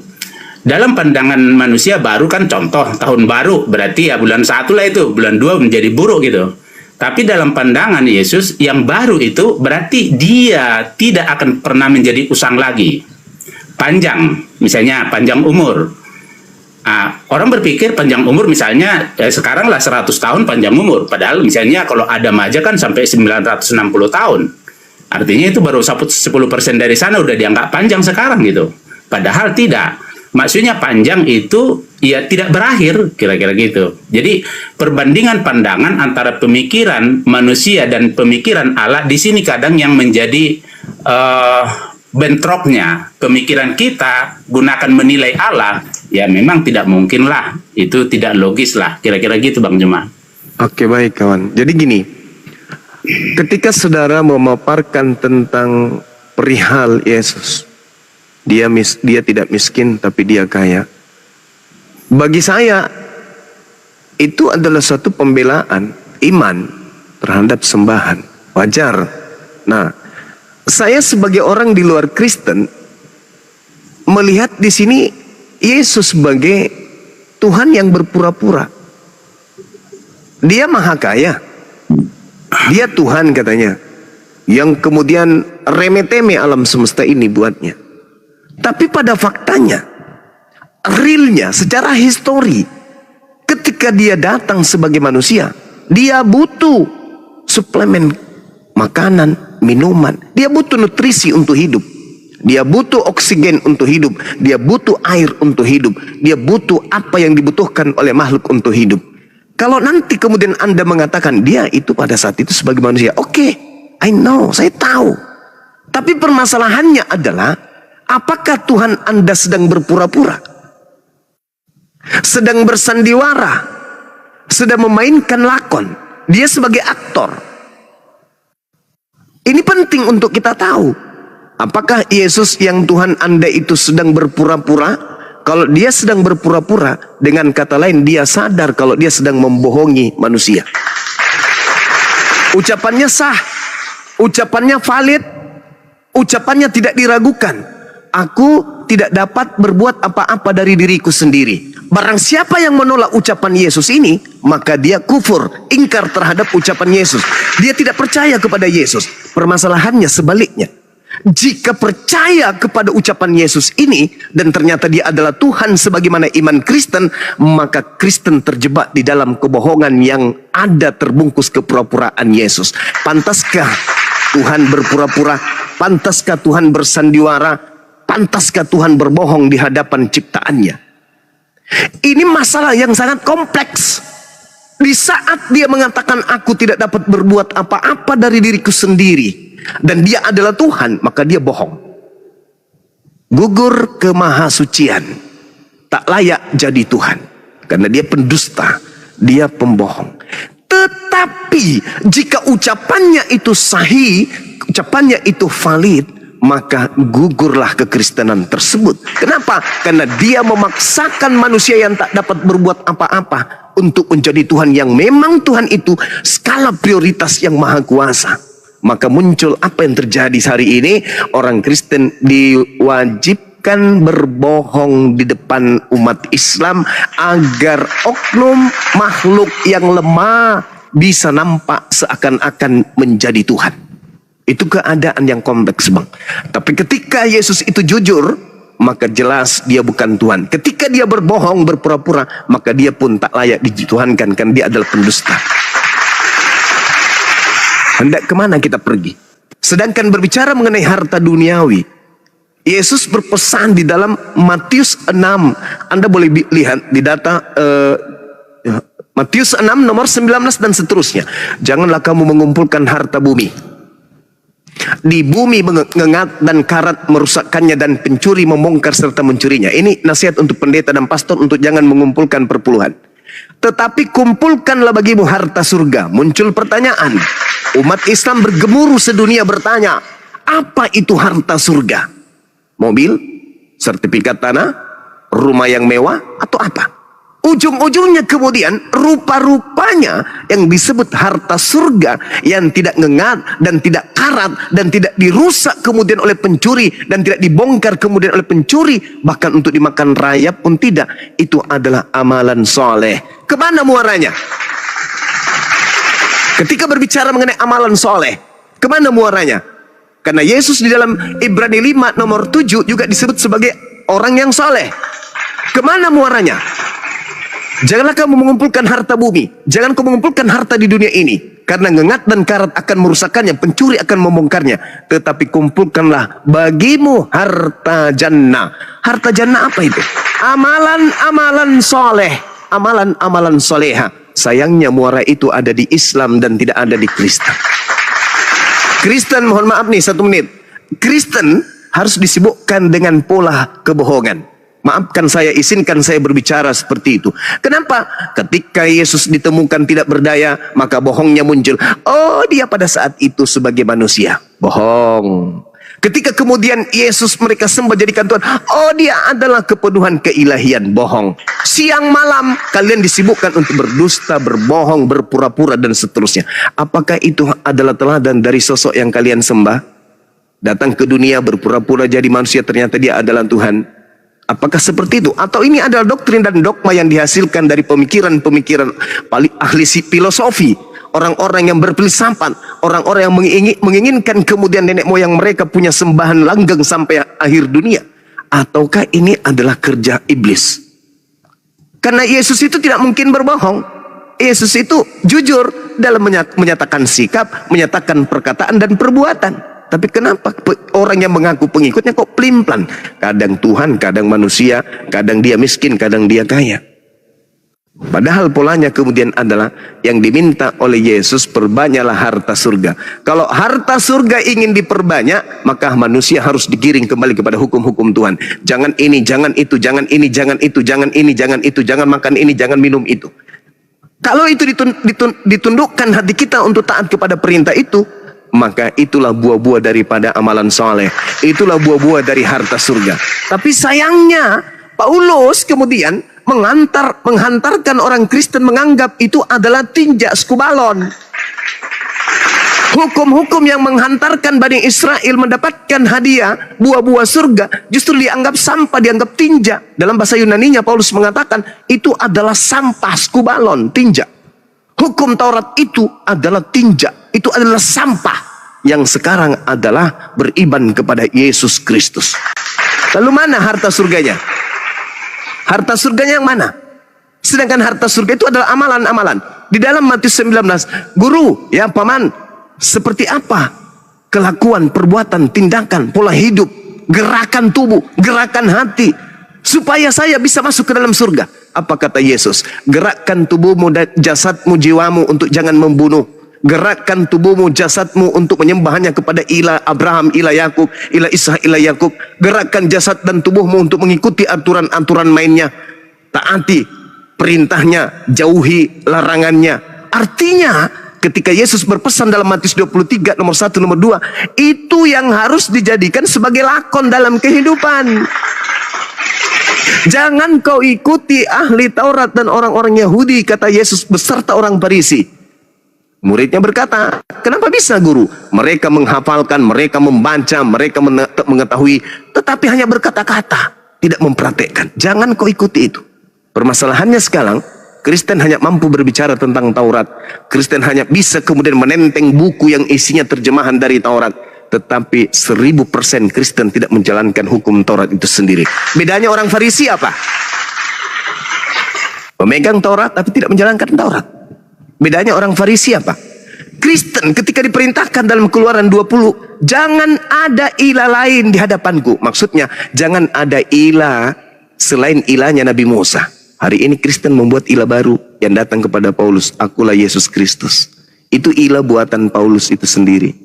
Dalam pandangan manusia baru kan contoh tahun baru, berarti ya bulan 1 lah itu, bulan 2 menjadi buruk gitu. Tapi dalam pandangan Yesus yang baru itu berarti dia tidak akan pernah menjadi usang lagi. Panjang, misalnya panjang umur. Orang berpikir panjang umur misalnya sekarang lah 100 tahun panjang umur. Padahal misalnya kalau Adam aja kan sampai 960 tahun. Artinya itu baru 10% dari sana udah dianggap panjang sekarang gitu. Padahal tidak. Maksudnya panjang itu ya tidak berakhir, kira-kira gitu. Jadi perbandingan pandangan antara pemikiran manusia dan pemikiran Allah di sini kadang yang menjadi bentroknya. Pemikiran kita gunakan menilai Allah, ya memang tidak mungkin lah, itu tidak logis lah, kira-kira gitu Bang Juma. Oke, baik kawan. Jadi gini, ketika saudara memaparkan tentang perihal Yesus, dia tidak miskin tapi dia kaya. Bagi saya itu adalah suatu pembelaan iman terhadap sembahan. Wajar. Nah, saya sebagai orang di luar Kristen melihat di sini Yesus sebagai Tuhan yang berpura-pura. Dia maha kaya. Dia Tuhan katanya, yang kemudian remeh-temeh alam semesta ini buatnya. Tapi pada faktanya, realnya secara histori, ketika dia datang sebagai manusia, dia butuh suplemen makanan, minuman. Dia butuh nutrisi untuk hidup. Dia butuh oksigen untuk hidup. Dia butuh air untuk hidup. Dia butuh apa yang dibutuhkan oleh makhluk untuk hidup. Kalau nanti kemudian Anda mengatakan dia itu pada saat itu sebagai manusia, oke, I know, saya tahu. Tapi permasalahannya adalah, apakah Tuhan Anda sedang berpura-pura? Sedang bersandiwara? Sedang memainkan lakon? Dia sebagai aktor? Ini penting untuk kita tahu. Apakah Yesus yang Tuhan Anda itu sedang berpura-pura? Kalau dia sedang berpura-pura, dengan kata lain dia sadar kalau dia sedang membohongi manusia. Ucapannya sah, ucapannya valid, ucapannya tidak diragukan. Aku tidak dapat berbuat apa-apa dari diriku sendiri. Barang siapa yang menolak ucapan Yesus ini, maka dia kufur, ingkar terhadap ucapan Yesus. Dia tidak percaya kepada Yesus. Permasalahannya sebaliknya. Jika percaya kepada ucapan Yesus ini dan ternyata dia adalah Tuhan sebagaimana iman Kristen, maka Kristen terjebak di dalam kebohongan yang ada terbungkus kepura-puraan Yesus. Pantaskah Tuhan berpura-pura? Pantaskah Tuhan bersandiwara? Pantaskah Tuhan berbohong di hadapan ciptaannya? Ini masalah yang sangat kompleks. Di saat dia mengatakan aku tidak dapat berbuat apa-apa dari diriku sendiri dan dia adalah Tuhan, maka dia bohong. Gugur kemahasucian, tak layak jadi Tuhan karena dia pendusta. dia pembohong. Tetapi jika ucapannya itu sahih, ucapannya itu valid, maka gugurlah kekristenan tersebut. Kenapa? Karena dia memaksakan manusia yang tak dapat berbuat apa-apa untuk menjadi Tuhan, yang memang Tuhan itu skala prioritas yang maha kuasa. Maka muncul apa yang terjadi hari ini. Orang Kristen diwajibkan berbohong di depan umat Islam agar oknum makhluk yang lemah bisa nampak seakan-akan menjadi Tuhan. Itu keadaan yang kompleks, Bang. Tapi ketika Yesus itu jujur, maka jelas dia bukan Tuhan. Ketika dia berbohong, berpura-pura, maka dia pun tak layak dituhankan, kan dia adalah pendusta. Hendak kemana kita pergi? Sedangkan berbicara mengenai harta duniawi, Yesus berpesan di dalam Matius 6. Anda boleh lihat di data Matius 6 nomor 19 dan seterusnya. Janganlah kamu mengumpulkan harta bumi. Di bumi mengengat dan karat merusakkannya, dan pencuri membongkar serta mencurinya. Ini nasihat untuk pendeta dan pastor untuk jangan mengumpulkan perpuluhan. Tetapi kumpulkanlah bagimu harta surga. Muncul pertanyaan. Umat Islam bergemuruh sedunia bertanya, apa itu harta surga? Mobil, sertifikat tanah, rumah yang mewah, atau apa? Ujung-ujungnya kemudian rupa-rupanya yang disebut harta surga yang tidak ngengat dan tidak karat dan tidak dirusak kemudian oleh pencuri dan tidak dibongkar kemudian oleh pencuri, bahkan untuk dimakan rayap pun tidak, itu adalah amalan soleh. Kemana muaranya? Ketika berbicara mengenai amalan soleh, kemana muaranya? Karena Yesus di dalam Ibrani 5 nomor 7 juga disebut sebagai orang yang soleh. Kemana muaranya? Janganlah kamu mengumpulkan harta bumi. Jangan kamu mengumpulkan harta di dunia ini, karena ngengat dan karat akan merusakkannya, pencuri akan membongkarnya. Tetapi kumpulkanlah bagimu harta jannah. Harta jannah apa itu? Amalan-amalan soleh, amalan-amalan soleha. Sayangnya muara itu ada di Islam dan tidak ada di Kristen. Kristen, mohon maaf nih 1 menit. Kristen harus disibukkan dengan pola kebohongan. Maafkan saya, izinkan saya berbicara seperti itu. Kenapa? Ketika Yesus ditemukan tidak berdaya, maka bohongnya muncul. Oh, dia pada saat itu sebagai manusia. Bohong. Ketika kemudian Yesus mereka sembah jadikan Tuhan, oh dia adalah kepenuhan keilahian. Bohong. Siang malam kalian disibukkan untuk berdusta, berbohong, berpura-pura dan seterusnya. Apakah itu adalah teladan dari sosok yang kalian sembah? Datang ke dunia berpura-pura jadi manusia, ternyata dia adalah Tuhan. Apakah seperti itu? Atau ini adalah doktrin dan dogma yang dihasilkan dari pemikiran-pemikiran ahli filosofi, orang-orang yang berfilsafat, orang-orang yang menginginkan kemudian nenek moyang mereka punya sembahan langgeng sampai akhir dunia? Ataukah ini adalah kerja iblis? Karena Yesus itu tidak mungkin berbohong. Yesus itu jujur dalam menyatakan sikap, menyatakan perkataan dan perbuatan. Tapi kenapa orang yang mengaku pengikutnya kok pelin-pelan? Kadang Tuhan, kadang manusia, kadang dia miskin, kadang dia kaya. Padahal polanya kemudian adalah yang diminta oleh Yesus, perbanyaklah harta surga. Kalau harta surga ingin diperbanyak, maka manusia harus digiring kembali kepada hukum-hukum Tuhan. Jangan ini, jangan itu, jangan ini, jangan itu, jangan ini, jangan itu, jangan makan ini, jangan minum itu. Kalau itu ditundukkan hati kita untuk taat kepada perintah itu, maka itulah buah-buah daripada amalan soleh. Itulah buah-buah dari harta surga. Tapi sayangnya Paulus kemudian menghantarkan orang Kristen menganggap itu adalah tinja skubalon. Hukum-hukum yang menghantarkan Bani Israel mendapatkan hadiah buah-buah surga justru dianggap sampah, dianggap tinja. Dalam bahasa Yunaninya Paulus mengatakan itu adalah sampah, skubalon, tinja. Hukum Taurat itu adalah tinja, itu adalah sampah yang sekarang adalah beriman kepada Yesus Kristus. Lalu mana harta surganya? Harta surganya yang mana? Sedangkan harta surga itu adalah amalan-amalan. Di dalam Matius 19, guru, ya paman, seperti apa kelakuan, perbuatan, tindakan, pola hidup, gerakan tubuh, gerakan hati, supaya saya bisa masuk ke dalam surga? Apa kata Yesus? Gerakkan tubuhmu dan jasadmu, jiwamu untuk jangan membunuh. Gerakkan tubuhmu, jasadmu untuk menyembahnya kepada ilah Abraham, ilah Yakub, ilah Ishak, ilah Yakub. Gerakkan jasad dan tubuhmu untuk mengikuti aturan-aturan mainnya. Taati perintahnya, jauhi larangannya. Artinya ketika Yesus berpesan dalam Matius 23 nomor 1 nomor 2, itu yang harus dijadikan sebagai lakon dalam kehidupan. Jangan kau ikuti ahli Taurat dan orang-orang Yahudi, kata Yesus beserta orang Farisi. Muridnya berkata, kenapa bisa guru? Mereka menghafalkan, mereka membaca, mereka mengetahui, tetapi hanya berkata-kata, tidak mempraktekkan. Jangan kau ikuti itu. Permasalahannya sekarang, Kristen hanya mampu berbicara tentang Taurat. Kristen hanya bisa kemudian menenteng buku yang isinya terjemahan dari Taurat. Tetapi 1000% Kristen tidak menjalankan hukum Taurat itu sendiri. Bedanya orang Farisi apa? Memegang Taurat tapi tidak menjalankan Taurat. Bedanya orang Farisi apa? Kristen ketika diperintahkan dalam Keluaran 20, jangan ada ilah lain di hadapanku. Maksudnya, jangan ada ilah selain ilahnya Nabi Musa. Hari ini Kristen membuat ilah baru yang datang kepada Paulus. Akulah Yesus Kristus. Itu ilah buatan Paulus itu sendiri,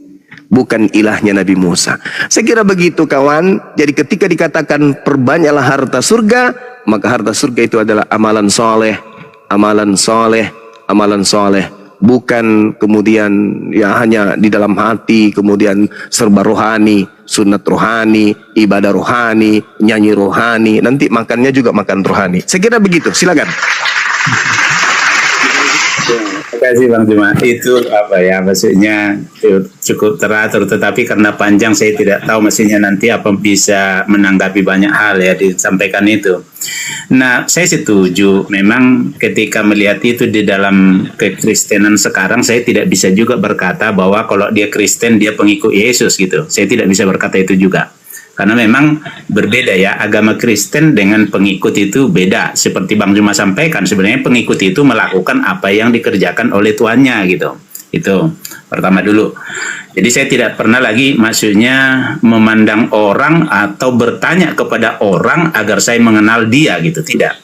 bukan ilahnya Nabi Musa. Saya kira begitu kawan. Jadi ketika dikatakan perbanyaklah harta surga, maka harta surga itu adalah amalan soleh, amalan soleh, amalan soleh. Bukan kemudian ya hanya di dalam hati, kemudian serba rohani, sunat rohani, ibadah rohani, nyanyi rohani, nanti makannya juga makan rohani. Saya kira begitu, silakan. Terima kasih Bang Juma. Itu apa ya, maksudnya cukup teratur, tetapi karena panjang saya tidak tahu maksudnya nanti apa bisa menanggapi banyak hal ya disampaikan itu. Nah, saya setuju. Memang ketika melihat itu di dalam kekristenan sekarang, saya tidak bisa juga berkata bahwa kalau dia Kristen dia pengikut Yesus gitu. Saya tidak bisa berkata itu juga. Karena memang berbeda ya, agama Kristen dengan pengikut itu beda. Seperti Bang Juma sampaikan, sebenarnya pengikut itu melakukan apa yang dikerjakan oleh tuannya gitu. Itu pertama dulu. Jadi saya tidak pernah lagi maksudnya memandang orang atau bertanya kepada orang agar saya mengenal dia gitu, tidak.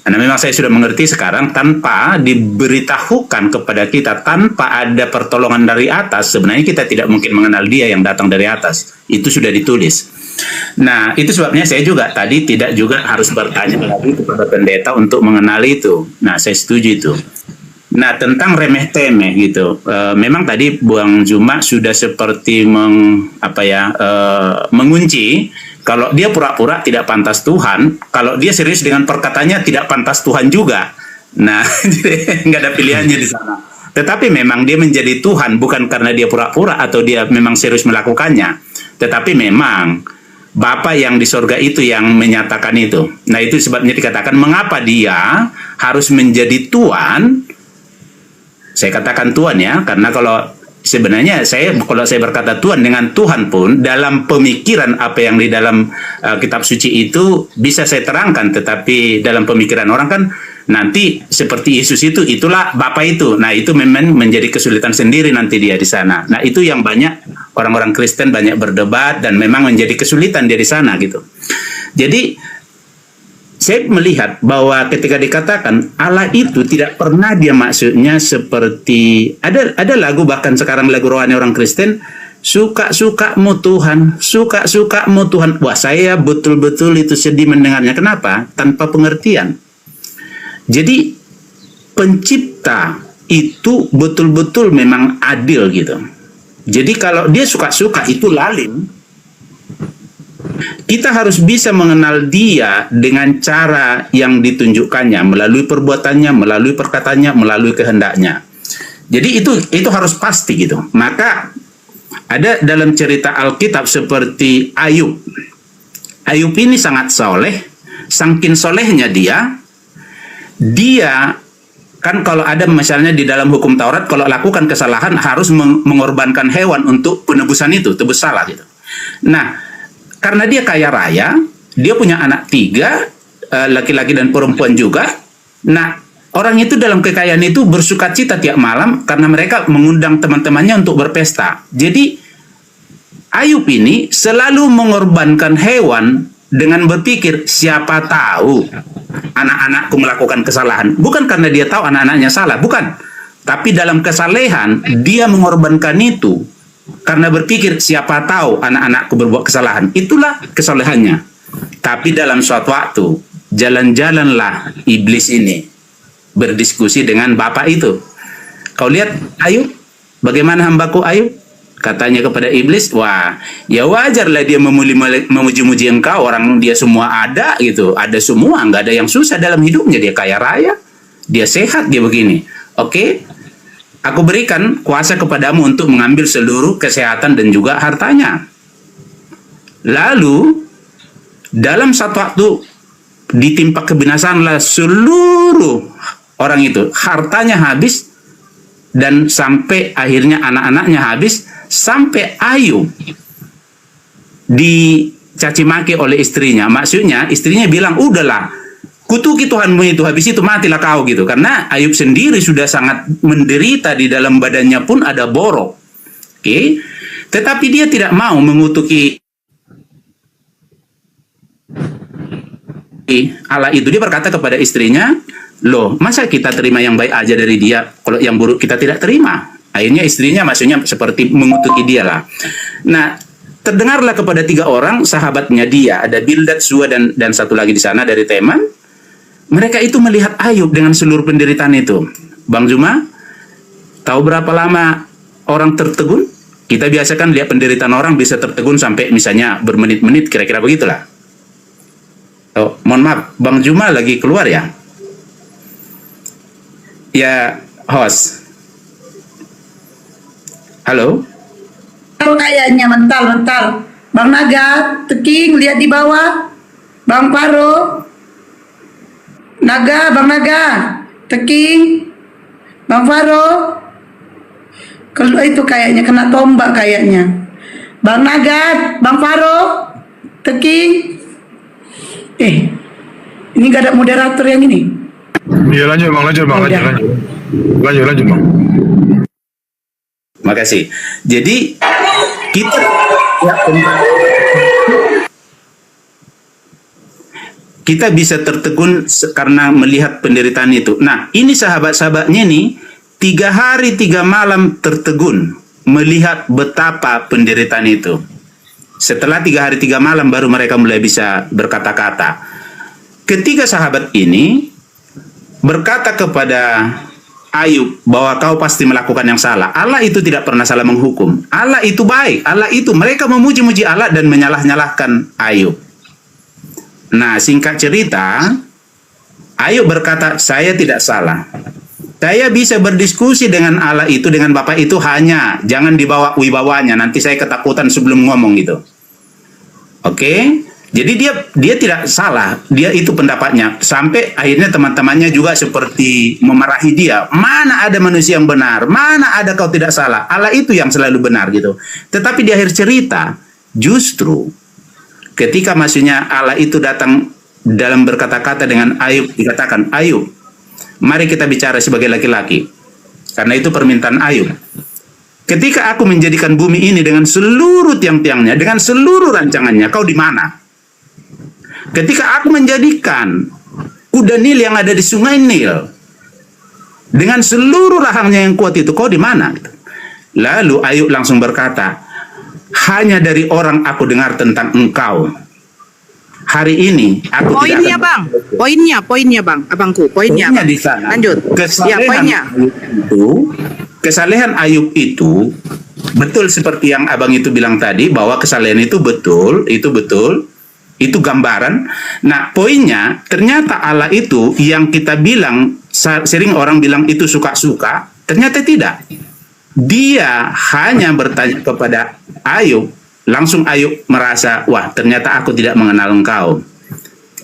Karena memang saya sudah mengerti sekarang, tanpa diberitahukan kepada kita, tanpa ada pertolongan dari atas, sebenarnya kita tidak mungkin mengenal dia yang datang dari atas. Itu sudah ditulis. Nah, itu sebabnya saya juga tadi tidak juga harus bertanya lagi kepada pendeta untuk mengenali itu. Nah, saya setuju itu. Nah, tentang remeh-temeh gitu, memang tadi Bang Juma sudah seperti mengunci. Kalau dia pura-pura tidak pantas Tuhan, kalau dia serius dengan perkataannya tidak pantas Tuhan juga. Nah, jadi nggak ada pilihannya di sana. Tetapi memang dia menjadi Tuhan bukan karena dia pura-pura atau dia memang serius melakukannya. Tetapi memang Bapa yang di sorga itu yang menyatakan itu. Nah, itu sebabnya dikatakan mengapa dia harus menjadi Tuhan. Saya katakan Tuhan ya, karena kalau sebenarnya kalau saya berkata Tuhan dengan Tuhan pun dalam pemikiran apa yang di dalam kitab suci itu bisa saya terangkan, tetapi dalam pemikiran orang kan nanti seperti Yesus itulah Bapa itu. Nah, itu memang menjadi kesulitan sendiri nanti dia di sana. Nah, itu yang banyak orang-orang Kristen banyak berdebat dan memang menjadi kesulitan dia di sana gitu. Jadi saya melihat bahwa ketika dikatakan Allah itu tidak pernah dia maksudnya seperti ada lagu, bahkan sekarang lagu rohani orang Kristen, suka-sukamu Tuhan, suka-sukamu Tuhan. Wah, saya betul-betul itu sedih mendengarnya. Kenapa? Tanpa pengertian. Jadi pencipta itu betul-betul memang adil gitu. Jadi kalau dia suka-suka itu lalim, kita harus bisa mengenal dia dengan cara yang ditunjukkannya, melalui perbuatannya, melalui perkataannya, melalui kehendaknya. Jadi itu harus pasti gitu. Maka ada dalam cerita Alkitab seperti Ayub. Ayub ini sangat soleh, saking solehnya dia kan kalau ada misalnya di dalam hukum Taurat, kalau lakukan kesalahan harus mengorbankan hewan untuk penebusan itu, tebus salah gitu. Nah, karena dia kaya raya, dia punya anak 3, laki-laki dan perempuan juga. Nah, orang itu dalam kekayaan itu bersukacita tiap malam karena mereka mengundang teman-temannya untuk berpesta. Jadi, Ayub ini selalu mengorbankan hewan dengan berpikir, siapa tahu anak-anakku melakukan kesalahan. Bukan karena dia tahu anak-anaknya salah, bukan. Tapi dalam kesalehan, dia mengorbankan itu karena berpikir, siapa tahu anak-anakku berbuat kesalahan. Itulah kesalehannya. Tapi dalam suatu waktu, jalan-jalanlah iblis ini berdiskusi dengan bapak itu. Kau lihat Ayub, bagaimana hambaku Ayub? Katanya kepada iblis, wah, ya wajarlah dia memuji-muji engkau, orang dia semua ada gitu, ada semua, nggak ada yang susah dalam hidupnya, dia kaya raya, dia sehat, dia begini. Oke, aku berikan kuasa kepadamu untuk mengambil seluruh kesehatan dan juga hartanya. Lalu dalam satu waktu ditimpa kebinasaanlah seluruh orang itu, hartanya habis dan sampai akhirnya anak-anaknya habis, sampai Ayub dicaci maki oleh istrinya. Maksudnya istrinya bilang, udahlah, kutuki Tuhanmu itu, habis itu matilah kau gitu. Karena Ayub sendiri sudah sangat menderita, di dalam badannya pun ada borok. Oke, tetapi dia tidak mau mengutuki Allah itu. Dia berkata kepada istrinya, loh, masa kita terima yang baik aja dari dia, kalau yang buruk kita tidak terima? Akhirnya istrinya maksudnya seperti mengutuki dia lah. Nah, terdengarlah kepada 3 orang sahabatnya dia, ada Bildad, Sua, dan satu lagi di sana dari Teman. Mereka itu melihat Ayub dengan seluruh penderitaan itu. Bang Zuma, tahu berapa lama orang tertegun? Kita biasakan lihat penderitaan orang bisa tertegun sampai misalnya bermenit-menit, kira-kira begitulah. Oh, mohon maaf, Bang Zuma lagi keluar ya? Ya, host. Halo? Kayaknya mental. Bang Naga, Teking, lihat di bawah. Bang Faro. Bang Naga, Teking. Bang Faro. Kalau itu kayaknya kena tombak kayaknya. Bang Naga, Bang Faro, Teking. Ini gak ada moderator yang ini. Iya, lanjut bang. Lanjut bang. Makasih. Jadi kita bisa tertegun karena melihat penderitaan itu. Nah, ini sahabat-sahabatnya nih 3 hari 3 malam tertegun melihat betapa penderitaan itu. Setelah 3 hari 3 malam baru mereka mulai bisa berkata-kata. Ketiga sahabat ini berkata kepada Ayub bahwa kau pasti melakukan yang salah. Allah itu tidak pernah salah menghukum. Allah itu baik. Allah itu, mereka memuji-muji Allah dan menyalah-nyalahkan Ayub. Nah, singkat cerita, Ayub berkata, saya tidak salah. Saya bisa berdiskusi dengan Allah itu, dengan Bapak itu, hanya jangan dibawa wibawanya, nanti saya ketakutan sebelum ngomong gitu. Oke? Jadi dia tidak salah, dia itu pendapatnya. Sampai akhirnya teman-temannya juga seperti memarahi dia. Mana ada manusia yang benar? Mana ada kau tidak salah? Allah itu yang selalu benar gitu. Tetapi di akhir cerita, justru ketika maksudnya Allah itu datang dalam berkata-kata dengan Ayub, dikatakan, Ayub, mari kita bicara sebagai laki-laki. Karena itu permintaan Ayub. Ketika aku menjadikan bumi ini dengan seluruh tiang-tiangnya, dengan seluruh rancangannya, kau di mana? Ketika aku menjadikan kuda Nil yang ada di sungai Nil dengan seluruh rahangnya yang kuat itu, kau di mana? Lalu Ayub langsung berkata, hanya dari orang aku dengar tentang engkau. Hari ini aku Poinnya tidak bang, poinnya bang, abangku, poinnya. Poinnya di sana. Lanjut. Ya, poinnya. Kesalehan Ayub itu betul seperti yang abang itu bilang tadi, bahwa kesalehan itu betul, itu gambaran. Nah, poinnya ternyata Allah itu yang kita bilang, sering orang bilang itu suka-suka, ternyata tidak. Dia hanya bertanya kepada Ayub, langsung Ayub merasa, wah ternyata aku tidak mengenal engkau.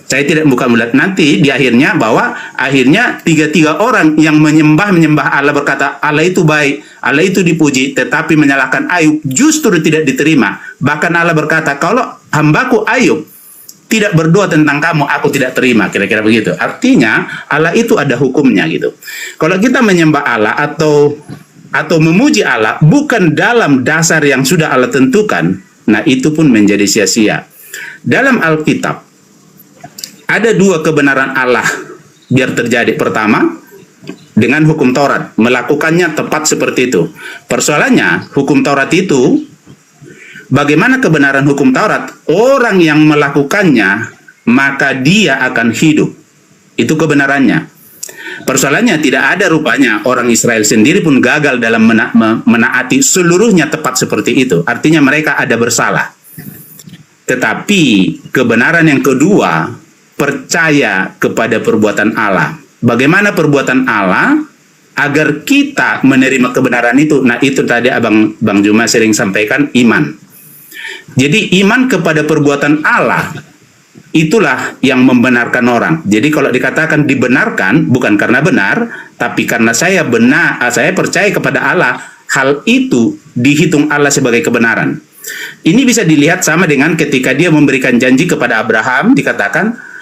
Saya tidak buka mulut. Nanti di akhirnya bahwa akhirnya 3 orang yang menyembah Allah berkata Allah itu baik, Allah itu dipuji, tetapi menyalahkan Ayub justru tidak diterima. Bahkan Allah berkata, kalau hambaku Ayub tidak berdoa tentang kamu, aku tidak terima, kira-kira begitu. Artinya Allah itu ada hukumnya gitu. Kalau kita menyembah Allah atau memuji Allah bukan dalam dasar yang sudah Allah tentukan, nah itu pun menjadi sia-sia. Dalam Alkitab ada 2 kebenaran Allah biar terjadi. Pertama, dengan hukum Taurat, melakukannya tepat seperti itu. Persoalannya, hukum Taurat itu, bagaimana kebenaran hukum Taurat? Orang yang melakukannya, maka dia akan hidup. Itu kebenarannya. Persoalannya tidak ada rupanya orang Israel sendiri pun gagal dalam menaati seluruhnya tepat seperti itu. Artinya mereka ada bersalah. Tetapi kebenaran yang kedua, percaya kepada perbuatan Allah. Bagaimana perbuatan Allah agar kita menerima kebenaran itu? Nah, itu tadi Bang Juma sering sampaikan, iman. Jadi iman kepada perbuatan Allah itulah yang membenarkan orang. Jadi kalau dikatakan dibenarkan bukan karena benar, tapi karena saya percaya kepada Allah, hal itu dihitung Allah sebagai kebenaran. Ini bisa dilihat sama dengan ketika dia memberikan janji kepada Abraham, dikatakan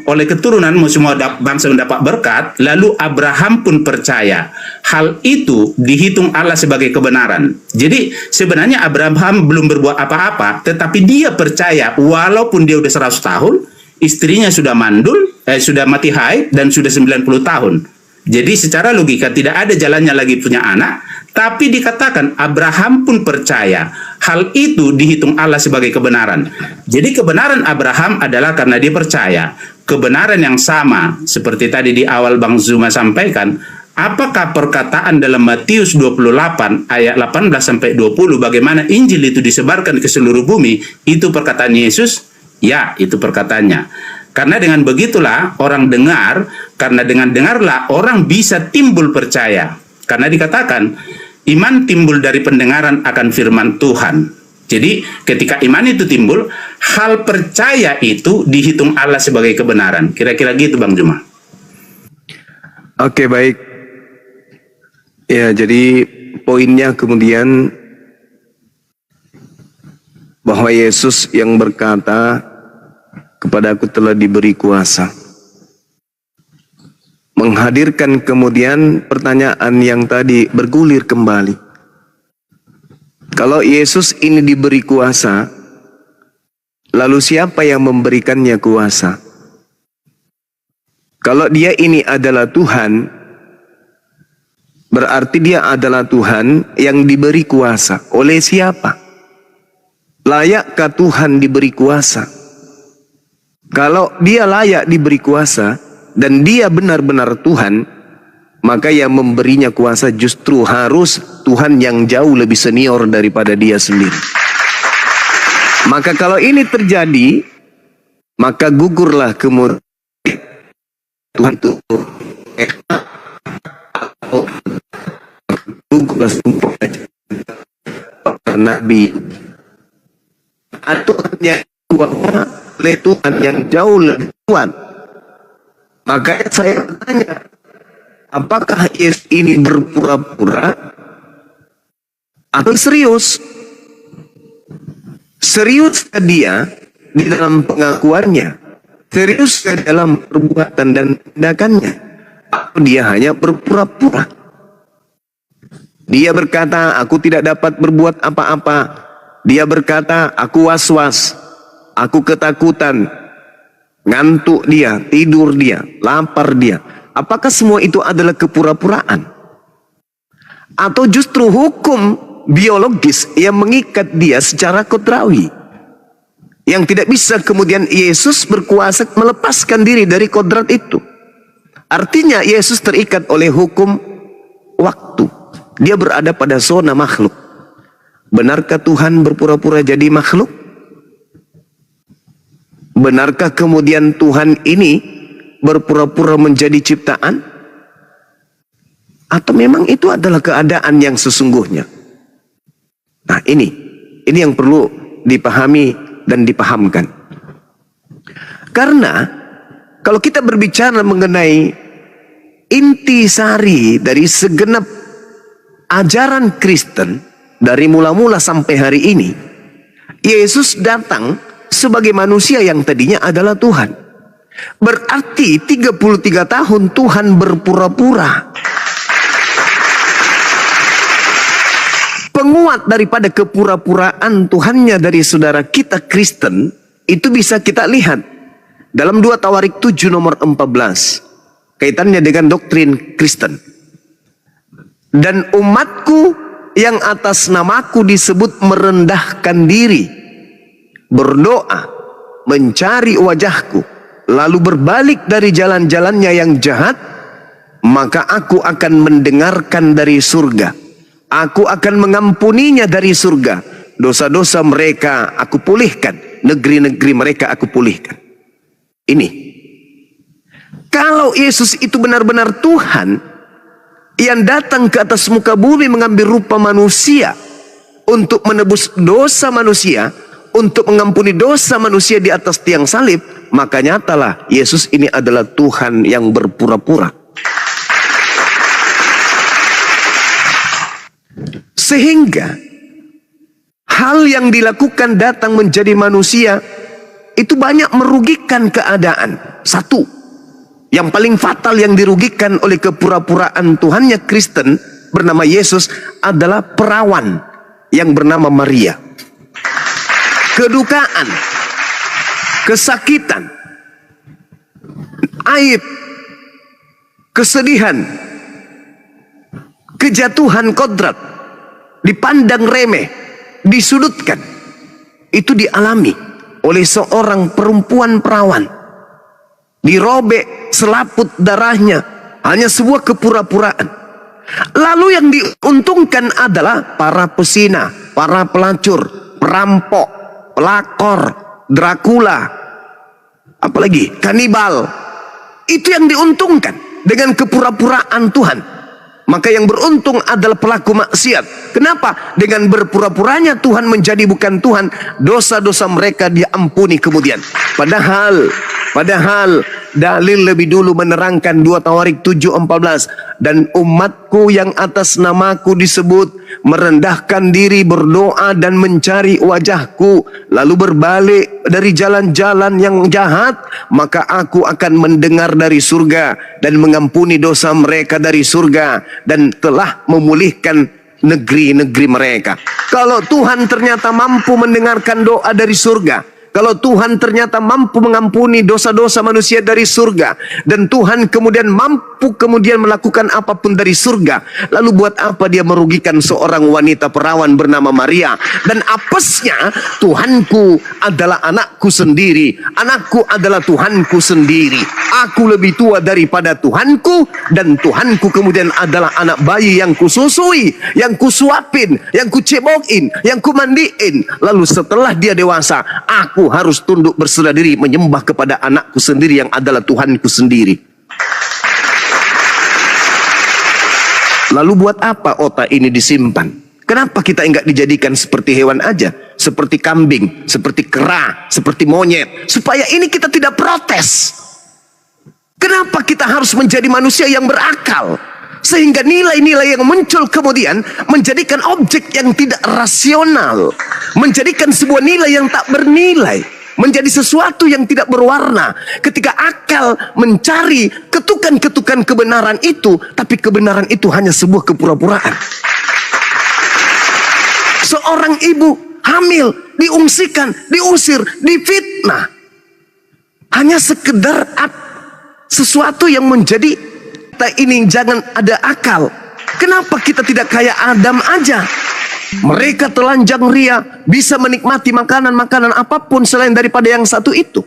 oleh keturunanmu semua bangsa mendapat berkat, lalu Abraham pun percaya. Hal itu dihitung Allah sebagai kebenaran. Jadi sebenarnya Abraham belum berbuat apa-apa, tetapi dia percaya walaupun dia udah 100 tahun, istrinya sudah sudah mati haid dan sudah 90 tahun. Jadi secara logika tidak ada jalannya lagi punya anak, tapi dikatakan Abraham pun percaya. Hal itu dihitung Allah sebagai kebenaran. Jadi kebenaran Abraham adalah karena dia percaya. Kebenaran yang sama seperti tadi di awal Bang Zuma sampaikan, apakah perkataan dalam Matius 28 ayat 18 sampai 20 bagaimana Injil itu disebarkan ke seluruh bumi, itu perkataan Yesus? Ya, itu perkataannya. Karena dengan begitulah orang dengar, karena dengan dengarlah orang bisa timbul percaya. Karena dikatakan iman timbul dari pendengaran akan firman Tuhan. Jadi ketika iman itu timbul, hal percaya itu dihitung Allah sebagai kebenaran. Kira-kira gitu Bang Juma. Oke, baik. Ya, jadi poinnya kemudian bahwa Yesus yang berkata, kepadaku telah diberi kuasa. Menghadirkan kemudian pertanyaan yang tadi bergulir kembali. Kalau Yesus ini diberi kuasa, lalu siapa yang memberikannya kuasa? Kalau dia ini adalah Tuhan, berarti dia adalah Tuhan yang diberi kuasa. Oleh siapa? Layakkah Tuhan diberi kuasa? Kalau dia layak diberi kuasa, dan dia benar-benar Tuhan, maka yang memberinya kuasa justru harus Tuhan yang jauh lebih senior daripada dia sendiri. Maka kalau ini terjadi, maka gugurlah kemudian Tuhan itu gugurlah sumpah Nabi atau hanya oleh Tuhan yang jauh lebih kuat. Makanya saya bertanya, apakah Yesus ini berpura-pura atau serius? Seriuskah dia di dalam pengakuannya? Seriuskah dalam perbuatan dan tindakannya? Atau dia hanya berpura-pura? Dia berkata, aku tidak dapat berbuat apa-apa. Dia berkata, aku was-was, aku ketakutan. Ngantuk dia, tidur dia, lapar dia. Apakah semua itu adalah kepura-puraan? Atau justru hukum biologis yang mengikat dia secara kodrawi? Yang tidak bisa kemudian Yesus berkuasa melepaskan diri dari kodrat itu. Artinya Yesus terikat oleh hukum waktu. Dia berada pada zona makhluk. Benarkah Tuhan berpura-pura jadi makhluk? Benarkah kemudian Tuhan ini berpura-pura menjadi ciptaan? Atau memang itu adalah keadaan yang sesungguhnya? Nah, ini yang perlu dipahami dan dipahamkan. Karena kalau kita berbicara mengenai intisari dari segenap ajaran Kristen dari mula-mula sampai hari ini, Yesus datang sebagai manusia yang tadinya adalah Tuhan. Berarti 33 tahun Tuhan berpura-pura. Penguat daripada kepura-puraan Tuhannya dari saudara kita Kristen, itu bisa kita lihat dalam 2 Tawarik 7 nomor 14. Kaitannya dengan doktrin Kristen. Dan umatku yang atas namaku disebut merendahkan diri, berdoa, mencari wajahku, lalu berbalik dari jalan-jalannya yang jahat, maka aku akan mendengarkan dari surga. Aku akan mengampuninya dari surga. Dosa-dosa mereka aku pulihkan, negeri-negeri mereka aku pulihkan. Ini, kalau Yesus itu benar-benar Tuhan yang datang ke atas muka bumi mengambil rupa manusia untuk menebus dosa manusia, untuk mengampuni dosa manusia di atas tiang salib, maka nyatalah Yesus ini adalah Tuhan yang berpura-pura. Sehingga hal yang dilakukan datang menjadi manusia itu banyak merugikan keadaan. Satu, yang paling fatal yang dirugikan oleh kepura-puraan Tuhannya Kristen bernama Yesus adalah perawan yang bernama Maria. Kedukaan, kesakitan, aib, kesedihan, kejatuhan kodrat, dipandang remeh, disudutkan, itu dialami oleh seorang perempuan perawan. Dirobek selaput darahnya, hanya sebuah kepura-puraan. Lalu yang diuntungkan adalah para pesina, para pelacur, perampok, pelakor, Dracula, apalagi kanibal. Itu yang diuntungkan dengan kepura-puraan Tuhan. Maka yang beruntung adalah pelaku maksiat. Kenapa? Dengan berpura-puranya Tuhan menjadi bukan Tuhan, dosa-dosa mereka diampuni kemudian. Padahal dalil lebih dulu menerangkan 2 Tawarik 7:14, dan umatku yang atas namaku disebut merendahkan diri, berdoa dan mencari wajahku, lalu berbalik dari jalan-jalan yang jahat, maka aku akan mendengar dari surga dan mengampuni dosa mereka dari surga, dan telah memulihkan negeri-negeri mereka. Kalau Tuhan ternyata mampu mendengarkan doa dari surga, kalau Tuhan ternyata mampu mengampuni dosa-dosa manusia dari surga, dan Tuhan kemudian mampu melakukan apapun dari surga, lalu buat apa dia merugikan seorang wanita perawan bernama Maria? Dan apesnya, Tuhanku adalah anakku sendiri, anakku adalah Tuhanku sendiri, aku lebih tua daripada Tuhanku, dan Tuhanku kemudian adalah anak bayi yang kususui, yang kusuapin, yang kucebokin, yang kumandiin. Lalu setelah dia dewasa, aku harus tunduk berserah diri menyembah kepada anakku sendiri yang adalah Tuhanku sendiri. Lalu buat apa otak ini disimpan? Kenapa kita enggak dijadikan seperti hewan aja? Seperti kambing, seperti kera, seperti monyet, supaya ini kita tidak protes. Kenapa kita harus menjadi manusia yang berakal? Sehingga nilai-nilai yang muncul kemudian menjadikan objek yang tidak rasional, menjadikan sebuah nilai yang tak bernilai, menjadi sesuatu yang tidak berwarna. Ketika akal mencari ketukan-ketukan kebenaran itu, tapi kebenaran itu hanya sebuah kepura-puraan. Seorang ibu hamil diungsikan, diusir, difitnah, hanya sekedar sesuatu yang menjadi ini jangan ada akal. Kenapa kita tidak kayak Adam aja? Mereka telanjang ria, bisa menikmati makanan-makanan apapun selain daripada yang satu itu.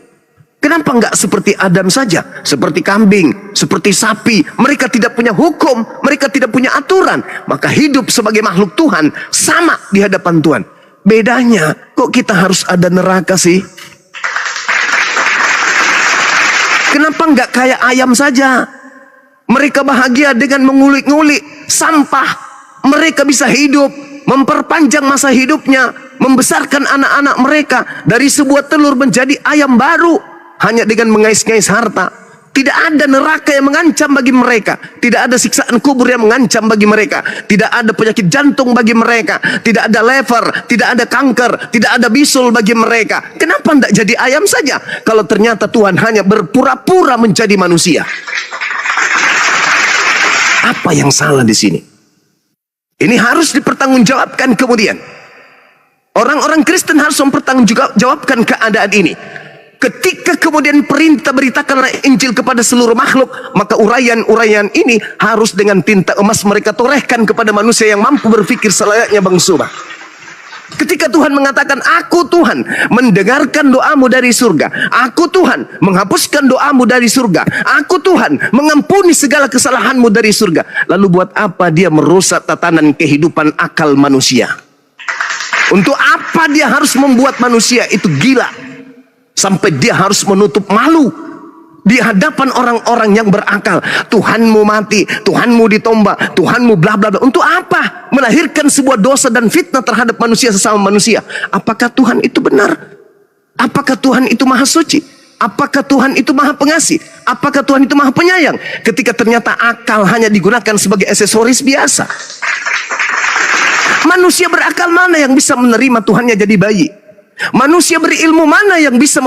Kenapa enggak seperti Adam saja? Seperti kambing, seperti sapi. Mereka tidak punya hukum, mereka tidak punya aturan. Maka hidup sebagai makhluk Tuhan sama di hadapan Tuhan. Bedanya, kok kita harus ada neraka sih? Kenapa enggak kayak ayam saja? Mereka bahagia dengan mengulik-ngulik sampah. Mereka bisa hidup, memperpanjang masa hidupnya, membesarkan anak-anak mereka dari sebuah telur menjadi ayam baru, hanya dengan mengais-ngais harta. Tidak ada neraka yang mengancam bagi mereka, tidak ada siksaan kubur yang mengancam bagi mereka, tidak ada penyakit jantung bagi mereka, tidak ada lever, tidak ada kanker, tidak ada bisul bagi mereka. Kenapa tidak jadi ayam saja kalau ternyata Tuhan hanya berpura-pura menjadi manusia? Apa yang salah di sini? Ini harus dipertanggungjawabkan kemudian. Orang-orang Kristen harus mempertanggungjawabkan keadaan ini. Ketika kemudian perintah beritakanlah Injil kepada seluruh makhluk, maka uraian-uraian ini harus dengan tinta emas mereka torehkan kepada manusia yang mampu berpikir selayaknya Bang Subah. Ketika Tuhan mengatakan, aku Tuhan mendengarkan doamu dari surga, aku Tuhan menghapuskan doamu dari surga, aku Tuhan mengampuni segala kesalahanmu dari surga, lalu buat apa dia merusak tatanan kehidupan akal manusia? Untuk apa dia harus membuat manusia itu gila sampai dia harus menutup malu di hadapan orang-orang yang berakal? Tuhanmu mati, Tuhanmu ditombak, Tuhanmu bla bla bla. Untuk apa? Melahirkan sebuah dosa dan fitnah terhadap manusia sesama manusia. Apakah Tuhan itu benar? Apakah Tuhan itu maha suci? Apakah Tuhan itu maha pengasih? Apakah Tuhan itu maha penyayang? Ketika ternyata akal hanya digunakan sebagai aksesoris biasa. Manusia berakal mana yang bisa menerima Tuhannya jadi bayi? Manusia berilmu mana yang bisa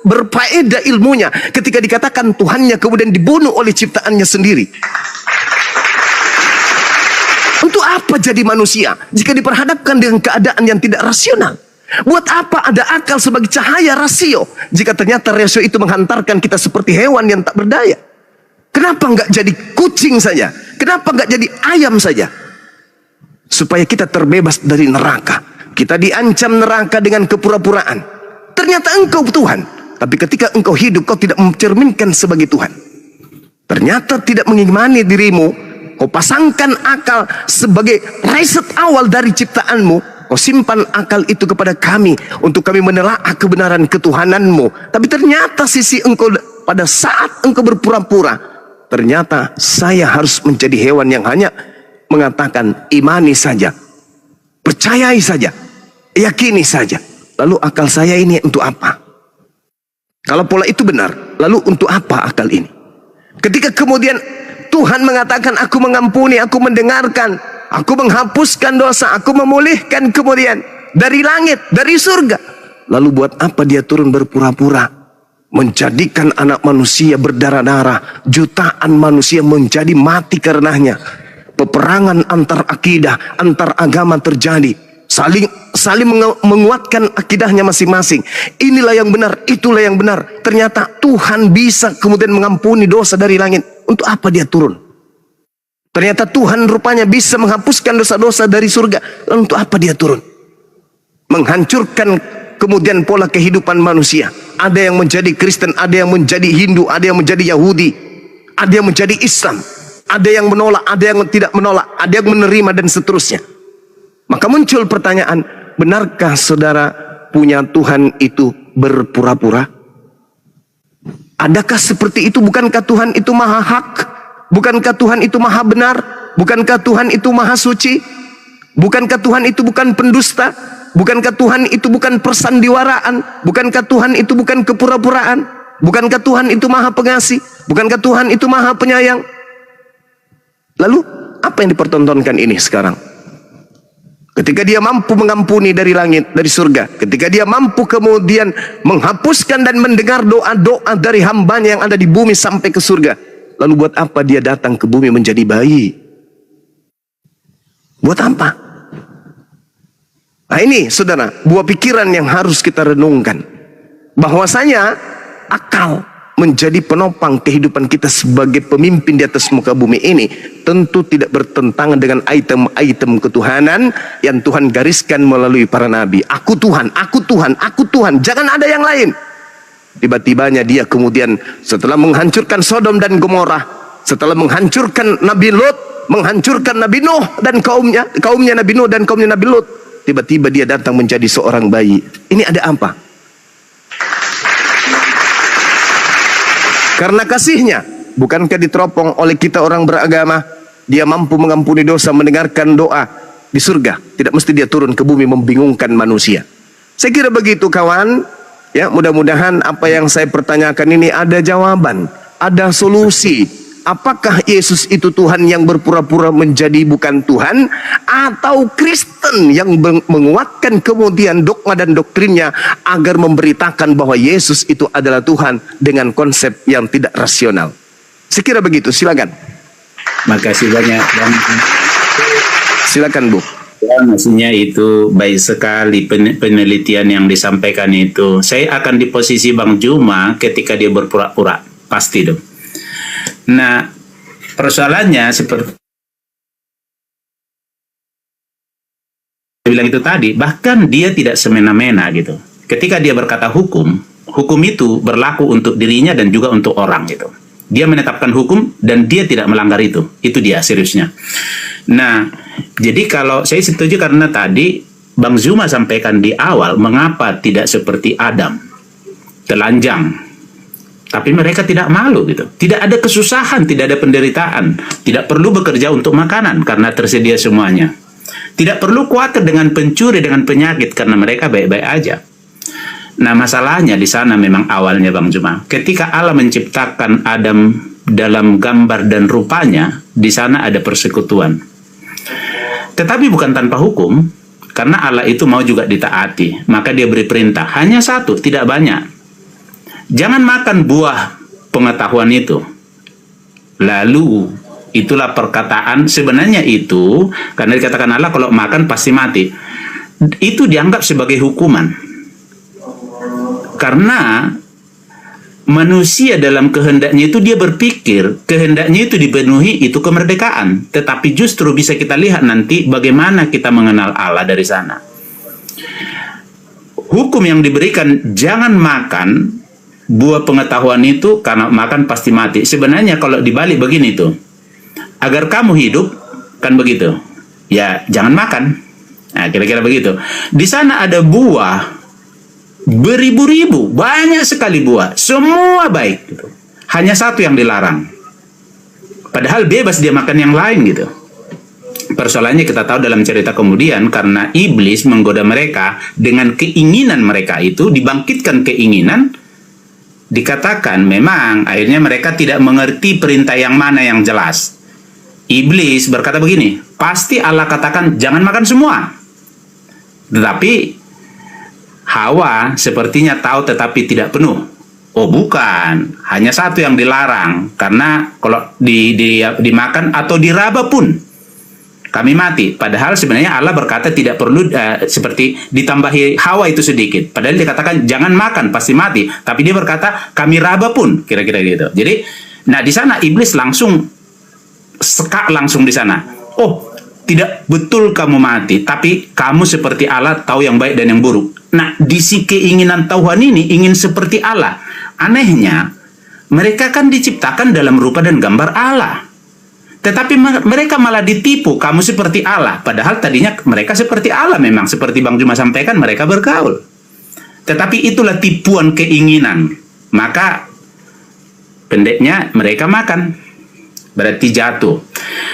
berfaedah ilmunya ketika dikatakan Tuhannya kemudian dibunuh oleh ciptaannya sendiri? Untuk apa jadi manusia jika diperhadapkan dengan keadaan yang tidak rasional? Buat apa ada akal sebagai cahaya rasio jika ternyata rasio itu menghantarkan kita seperti hewan yang tak berdaya? Kenapa nggak jadi kucing saja? Kenapa nggak jadi ayam saja? Supaya kita terbebas dari neraka. Kita diancam neraka dengan kepura-puraan. Ternyata engkau Tuhan, tapi ketika engkau hidup, kau tidak mencerminkan sebagai Tuhan. Ternyata tidak mengimani dirimu. Kau pasangkan akal sebagai riset awal dari ciptaanmu. Kau simpan akal itu kepada kami untuk kami menelaah kebenaran ketuhananmu. Tapi ternyata sisi engkau pada saat engkau berpura-pura, ternyata saya harus menjadi hewan yang hanya mengatakan imani saja, percayai saja, yakini saja. Lalu akal saya ini untuk apa? Kalau pola itu benar, lalu untuk apa akal ini? Ketika kemudian Tuhan mengatakan, aku mengampuni, aku mendengarkan, aku menghapuskan dosa, aku memulihkan kemudian dari langit, dari surga. Lalu buat apa dia turun berpura-pura? Menjadikan anak manusia berdarah-darah, jutaan manusia menjadi mati karenanya. Peperangan antar akidah, antar agama terjadi. Saling menguatkan akidahnya masing-masing. Inilah yang benar, itulah yang benar. Ternyata Tuhan bisa kemudian mengampuni dosa dari langit. Untuk apa dia turun? Ternyata Tuhan rupanya bisa menghapuskan dosa-dosa dari surga. Lalu untuk apa dia turun? Menghancurkan kemudian pola kehidupan manusia. Ada yang menjadi Kristen, ada yang menjadi Hindu, ada yang menjadi Yahudi, ada yang menjadi Islam. Ada yang menolak, ada yang tidak menolak, ada yang menerima dan seterusnya. Maka muncul pertanyaan, benarkah saudara punya Tuhan itu berpura-pura? Adakah seperti itu? Bukankah Tuhan itu maha hak? Bukankah Tuhan itu maha benar? Bukankah Tuhan itu maha suci? Bukankah Tuhan itu bukan pendusta? Bukankah Tuhan itu bukan persandiwaraan? Bukankah Tuhan itu bukan kepura-puraan? Bukankah Tuhan itu maha pengasih? Bukankah Tuhan itu maha penyayang? Lalu apa yang dipertontonkan ini sekarang? Ketika dia mampu mengampuni dari langit, dari surga, ketika dia mampu kemudian menghapuskan dan mendengar doa-doa dari hambanya yang ada di bumi sampai ke surga, lalu buat apa dia datang ke bumi menjadi bayi? Buat apa? Nah ini saudara, buah pikiran yang harus kita renungkan. Bahwasanya akal menjadi penopang kehidupan kita sebagai pemimpin di atas muka bumi ini tentu tidak bertentangan dengan item-item ketuhanan yang Tuhan gariskan melalui para nabi. Aku Tuhan, aku Tuhan, aku Tuhan, jangan ada yang lain. Tiba-tibanya dia kemudian setelah menghancurkan Sodom dan Gomorrah, setelah menghancurkan Nabi Lot, menghancurkan Nabi Nuh dan kaumnya Nabi Nuh dan kaumnya Nabi Lot, tiba-tiba dia datang menjadi seorang bayi. Ini ada apa? Karena kasihnya, bukankah diteropong oleh kita orang beragama, dia mampu mengampuni dosa, mendengarkan doa di surga. Tidak mesti dia turun ke bumi membingungkan manusia. Saya kira begitu kawan. Ya, mudah-mudahan apa yang saya pertanyakan ini ada jawaban, ada solusi. Apakah Yesus itu Tuhan yang berpura-pura menjadi bukan Tuhan, atau Kristen yang menguatkan kemudian dogma dan doktrinnya agar memberitakan bahwa Yesus itu adalah Tuhan dengan konsep yang tidak rasional? Saya kira begitu. Silakan. Makasih banyak. Silakan Bu. Ya, maksudnya itu baik sekali penelitian yang disampaikan itu. Saya akan di posisi Bang Juma ketika dia berpura-pura, pasti dong. Nah, persoalannya seperti bilang itu tadi, bahkan dia tidak semena-mena gitu. Ketika dia berkata hukum, hukum itu berlaku untuk dirinya dan juga untuk orang gitu. Dia menetapkan hukum dan dia tidak melanggar itu. Itu dia seriusnya. Nah, jadi kalau saya setuju karena tadi Bang Zuma sampaikan di awal, mengapa tidak seperti Adam, telanjang. Tapi mereka tidak malu gitu. Tidak ada kesusahan, tidak ada penderitaan. Tidak perlu bekerja untuk makanan karena tersedia semuanya. Tidak perlu khawatir dengan pencuri, dengan penyakit karena mereka baik-baik aja. Nah, masalahnya di sana memang awalnya Bang Zuma. Ketika Allah menciptakan Adam dalam gambar dan rupanya, di sana ada persekutuan. Tetapi bukan tanpa hukum, karena Allah itu mau juga ditaati. Maka dia beri perintah, hanya satu, tidak banyak. Jangan makan buah pengetahuan itu. Lalu, itulah perkataan, sebenarnya itu, karena dikatakan Allah kalau makan pasti mati. Itu dianggap sebagai hukuman. Karena manusia dalam kehendaknya itu dia berpikir, kehendaknya itu dipenuhi, itu kemerdekaan. Tetapi justru bisa kita lihat nanti bagaimana kita mengenal Allah dari sana. Hukum yang diberikan, jangan makan buah pengetahuan itu karena makan pasti mati. Sebenarnya kalau dibalik begini tuh, agar kamu hidup, kan begitu. Ya, jangan makan. Nah, kira-kira begitu. Di sana ada buah beribu-ribu, banyak sekali buah, semua baik gitu. Hanya satu yang dilarang. Padahal bebas dia makan yang lain gitu. Persoalannya kita tahu dalam cerita kemudian, karena iblis menggoda mereka dengan keinginan mereka itu, dibangkitkan keinginan, dikatakan memang akhirnya mereka tidak mengerti perintah yang mana yang jelas. Iblis berkata begini, pasti Allah katakan jangan makan semua. Tetapi Hawa sepertinya tahu tetapi tidak penuh. Oh bukan, hanya satu yang dilarang. Karena kalau dimakan atau diraba pun kami mati. Padahal sebenarnya Allah berkata tidak perlu seperti ditambahi Hawa itu sedikit. Padahal dikatakan jangan makan pasti mati. Tapi dia berkata kami raba pun, kira-kira gitu. Jadi, nah di sana iblis langsung sekak langsung di sana. Oh, tidak betul kamu mati, tapi kamu seperti Allah tahu yang baik dan yang buruk. Nah, di si keinginan Tuhan ini ingin seperti Allah. Anehnya, mereka kan diciptakan dalam rupa dan gambar Allah. Tetapi mereka malah ditipu, kamu seperti Allah. Padahal tadinya mereka seperti Allah memang. Seperti Bang Zuma sampaikan, mereka bergaul. Tetapi itulah tipuan keinginan. Maka, pendeknya mereka makan. Berarti jatuh.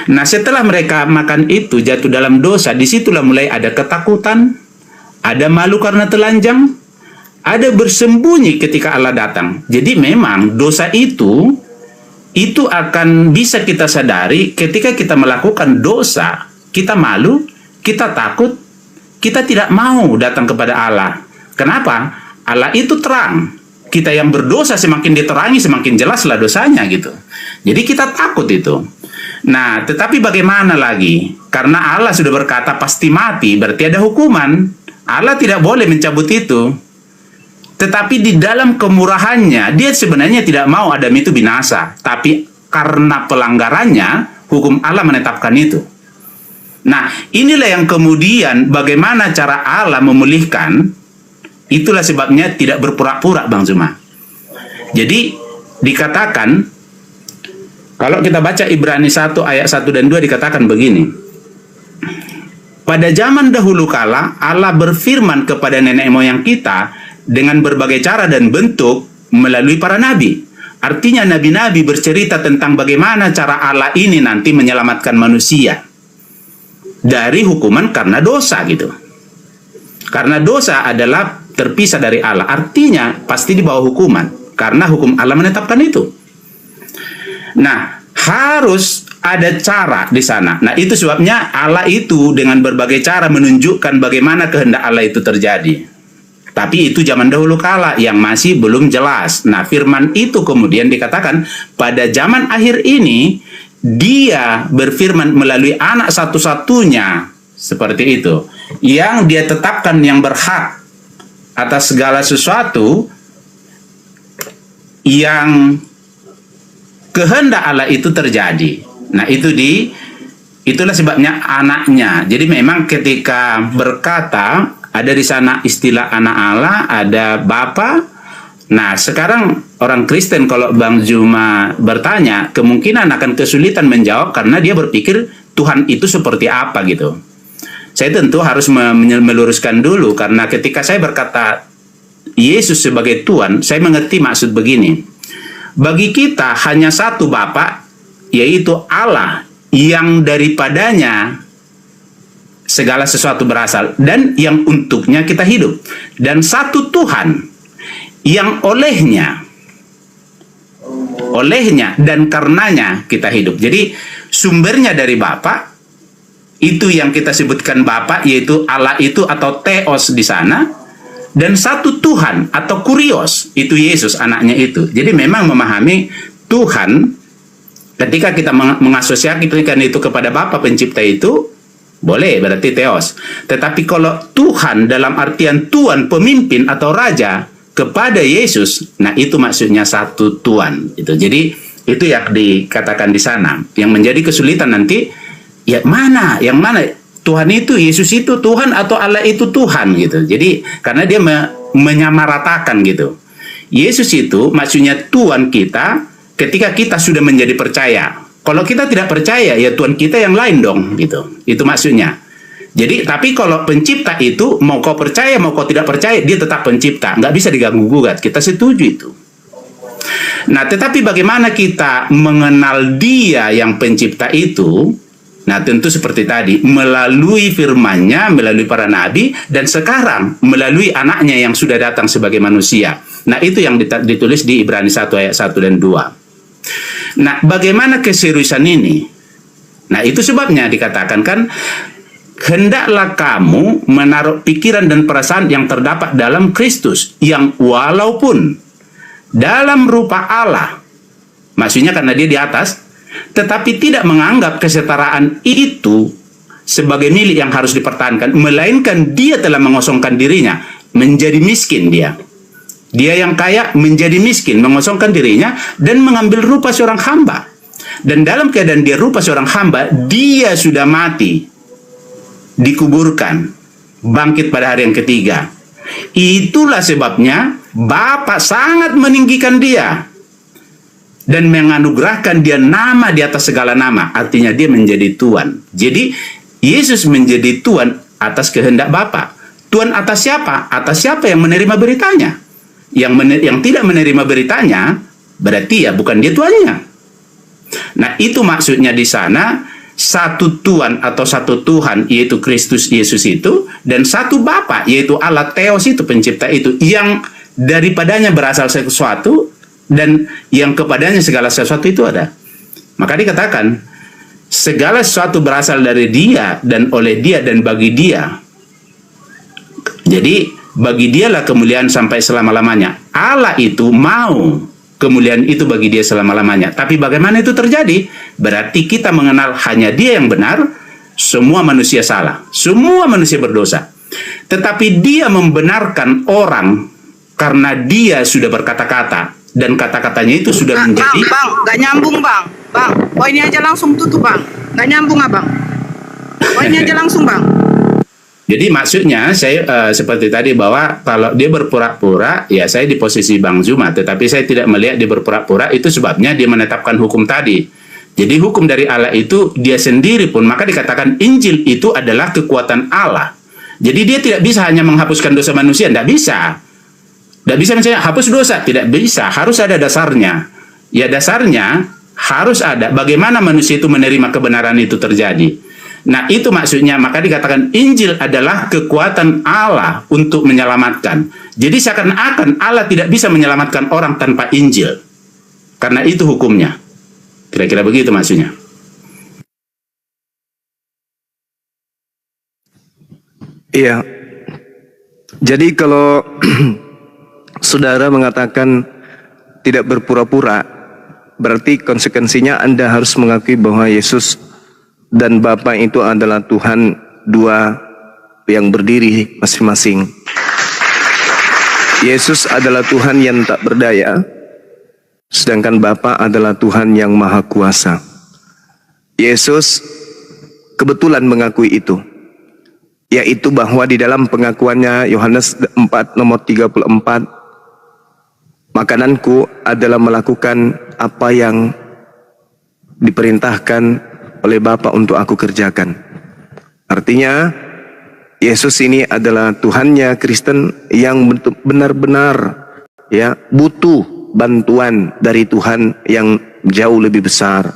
Nah, setelah mereka makan itu, jatuh dalam dosa, disitulah mulai ada ketakutan, ada malu karena telanjang, ada bersembunyi ketika Allah datang. Jadi memang dosa itu akan bisa kita sadari ketika kita melakukan dosa. Kita malu, kita takut, kita tidak mau datang kepada Allah. Kenapa? Allah itu terang. Kita yang berdosa semakin diterangi, semakin jelaslah dosanya gitu. Jadi kita takut itu. Nah, tetapi bagaimana lagi? Karena Allah sudah berkata pasti mati, berarti ada hukuman. Allah tidak boleh mencabut itu. Tetapi di dalam kemurahannya, dia sebenarnya tidak mau Adam itu binasa. Tapi karena pelanggarannya, hukum Allah menetapkan itu. Nah, inilah yang kemudian bagaimana cara Allah memulihkan. Itulah sebabnya tidak berpura-pura, Bang Zuma. Jadi, dikatakan, kalau kita baca Ibrani 1 ayat 1 dan 2 dikatakan begini. Pada zaman dahulu kala, Allah berfirman kepada nenek moyang kita dengan berbagai cara dan bentuk melalui para nabi. Artinya nabi-nabi bercerita tentang bagaimana cara Allah ini nanti menyelamatkan manusia dari hukuman karena dosa gitu. Karena dosa adalah terpisah dari Allah. Artinya pasti di bawah hukuman. Karena hukum Allah menetapkan itu. Nah, harus ada cara di sana. Nah, itu sebabnya Allah itu dengan berbagai cara menunjukkan bagaimana kehendak Allah itu terjadi. Tapi itu zaman dahulu kala yang masih belum jelas. Nah, firman itu kemudian dikatakan pada zaman akhir ini dia berfirman melalui anak satu-satunya seperti itu. Yang dia tetapkan yang berhak atas segala sesuatu yang kehendak Allah itu terjadi. Nah, itu Itulah sebabnya anaknya. Jadi memang ketika berkata, ada di sana istilah anak Allah, ada Bapa. Nah, sekarang orang Kristen kalau Bang Juma bertanya, kemungkinan akan kesulitan menjawab karena dia berpikir Tuhan itu seperti apa gitu. Saya tentu harus meluruskan dulu, karena ketika saya berkata Yesus sebagai Tuhan, saya mengerti maksud begini. Bagi kita hanya satu Bapa, yaitu Allah, yang daripadanya segala sesuatu berasal dan yang untuknya kita hidup, dan satu Tuhan yang olehnya dan karenanya kita hidup. Jadi sumbernya dari Bapa, itu yang kita sebutkan Bapa, yaitu Allah itu atau Theos di sana, dan satu Tuhan atau Kurios, itu Yesus anaknya itu. Jadi memang memahami Tuhan, ketika kita mengasosiasikan itu kepada Bapa pencipta itu, boleh berarti Theos. Tetapi kalau Tuhan dalam artian Tuhan pemimpin atau raja kepada Yesus, nah itu maksudnya satu Tuhan. Itu. Jadi itu yang dikatakan di sana. Yang menjadi kesulitan nanti, yang mana Tuhan itu, Yesus itu Tuhan atau Allah itu Tuhan gitu. Jadi karena dia menyamaratakan gitu. Yesus itu maksudnya Tuhan kita ketika kita sudah menjadi percaya. Kalau kita tidak percaya, ya Tuhan kita yang lain dong gitu. Itu maksudnya. Jadi tapi kalau pencipta itu, mau kau percaya mau kau tidak percaya, dia tetap pencipta, nggak bisa diganggu gugat. Kita setuju itu. Nah, tetapi bagaimana kita mengenal dia yang pencipta itu? Nah, tentu seperti tadi, melalui firman-Nya, melalui para nabi, dan sekarang melalui anaknya yang sudah datang sebagai manusia. Nah, itu yang ditulis di Ibrani 1 ayat 1 dan 2. Nah, bagaimana keseriusan ini? Nah, itu sebabnya dikatakan kan, hendaklah kamu menaruh pikiran dan perasaan yang terdapat dalam Kristus, yang walaupun dalam rupa Allah, maksudnya karena dia di atas, tetapi tidak menganggap kesetaraan itu sebagai milik yang harus dipertahankan, melainkan dia telah mengosongkan dirinya, menjadi miskin dia. Dia yang kaya menjadi miskin, mengosongkan dirinya, dan mengambil rupa seorang hamba. Dan dalam keadaan dia rupa seorang hamba, dia sudah mati, dikuburkan, bangkit pada hari yang ketiga. Itulah sebabnya Bapa sangat meninggikan dia dan menganugerahkan dia nama di atas segala nama. Artinya dia menjadi Tuhan. Jadi Yesus menjadi Tuhan atas kehendak Bapa. Tuhan atas siapa? Atas siapa yang menerima beritanya? Yang tidak menerima beritanya, berarti ya bukan dia Tuannya. Nah, itu maksudnya di sana, satu Tuhan atau satu Tuhan, yaitu Kristus Yesus itu, dan satu Bapa, yaitu Allah Theos itu, pencipta itu, yang daripadanya berasal sesuatu, dan yang kepadanya segala sesuatu itu ada. Maka dikatakan, segala sesuatu berasal dari dia, dan oleh dia, dan bagi dia. Jadi, bagi dialah kemuliaan sampai selama-lamanya. Allah itu mau kemuliaan itu bagi dia selama-lamanya. Tapi bagaimana itu terjadi? Berarti kita mengenal hanya dia yang benar, semua manusia salah, semua manusia berdosa. Tetapi dia membenarkan orang karena dia sudah berkata-kata, dan kata-katanya itu sudah menjadi... Bang, gak nyambung bang. Poinnya aja langsung tutup bang. Gak nyambung abang. Poinnya aja langsung bang. Jadi maksudnya saya seperti tadi bahwa kalau dia berpura-pura, ya saya di posisi Bang Juma, tetapi saya tidak melihat dia berpura-pura, itu sebabnya dia menetapkan hukum tadi. Jadi hukum dari Allah itu dia sendiri pun, maka dikatakan Injil itu adalah kekuatan Allah. Jadi dia tidak bisa hanya menghapuskan dosa manusia, tidak bisa. Tidak bisa misalnya hapus dosa, tidak bisa, harus ada dasarnya. Ya dasarnya harus ada, bagaimana manusia itu menerima kebenaran itu terjadi. Nah itu maksudnya, maka dikatakan Injil adalah kekuatan Allah untuk menyelamatkan. Jadi seakan-akan Allah tidak bisa menyelamatkan orang tanpa Injil. Karena itu hukumnya. Kira-kira begitu maksudnya. Iya. Jadi kalau saudara mengatakan tidak berpura-pura, berarti konsekuensinya Anda harus mengakui bahwa Yesus dan Bapa itu adalah Tuhan dua yang berdiri masing-masing. Yesus adalah Tuhan yang tak berdaya, sedangkan Bapa adalah Tuhan yang maha kuasa. Yesus kebetulan mengakui itu, yaitu bahwa di dalam pengakuannya Yohanes 4 nomor 34, makananku adalah melakukan apa yang diperintahkan oleh Bapa untuk aku kerjakan. Artinya Yesus ini adalah Tuhannya Kristen yang benar-benar ya butuh bantuan dari Tuhan yang jauh lebih besar.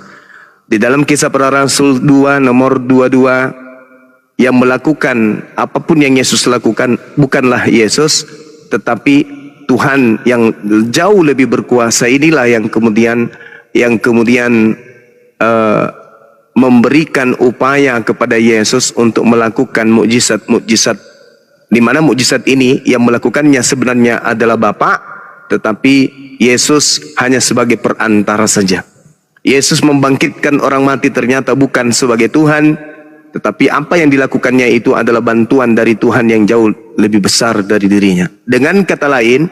Di dalam Kisah Para Rasul 2 nomor 22, yang melakukan apapun yang Yesus lakukan bukanlah Yesus, tetapi Tuhan yang jauh lebih berkuasa. Inilah yang kemudian memberikan upaya kepada Yesus untuk melakukan mukjizat-mukjizat, di mana mukjizat ini yang melakukannya sebenarnya adalah Bapa, tetapi Yesus hanya sebagai perantara saja. Yesus membangkitkan orang mati ternyata bukan sebagai Tuhan, tetapi apa yang dilakukannya itu adalah bantuan dari Tuhan yang jauh lebih besar dari dirinya. Dengan kata lain,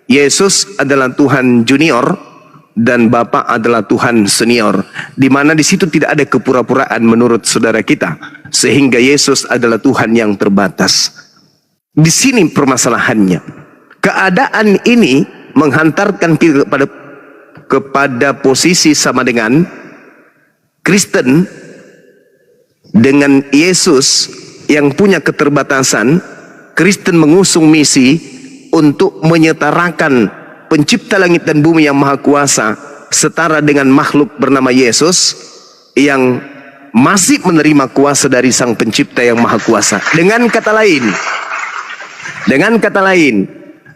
Yesus adalah Tuhan junior dan Bapa adalah Tuhan senior, di mana di situ tidak ada kepura-puraan menurut saudara kita, sehingga Yesus adalah Tuhan yang terbatas. Di sini permasalahannya. Keadaan ini menghantarkan kita kepada posisi sama dengan Kristen dengan Yesus yang punya keterbatasan. Kristen mengusung misi untuk menyetarakan pencipta langit dan bumi yang maha kuasa setara dengan makhluk bernama Yesus yang masih menerima kuasa dari sang pencipta yang maha kuasa. Dengan kata lain,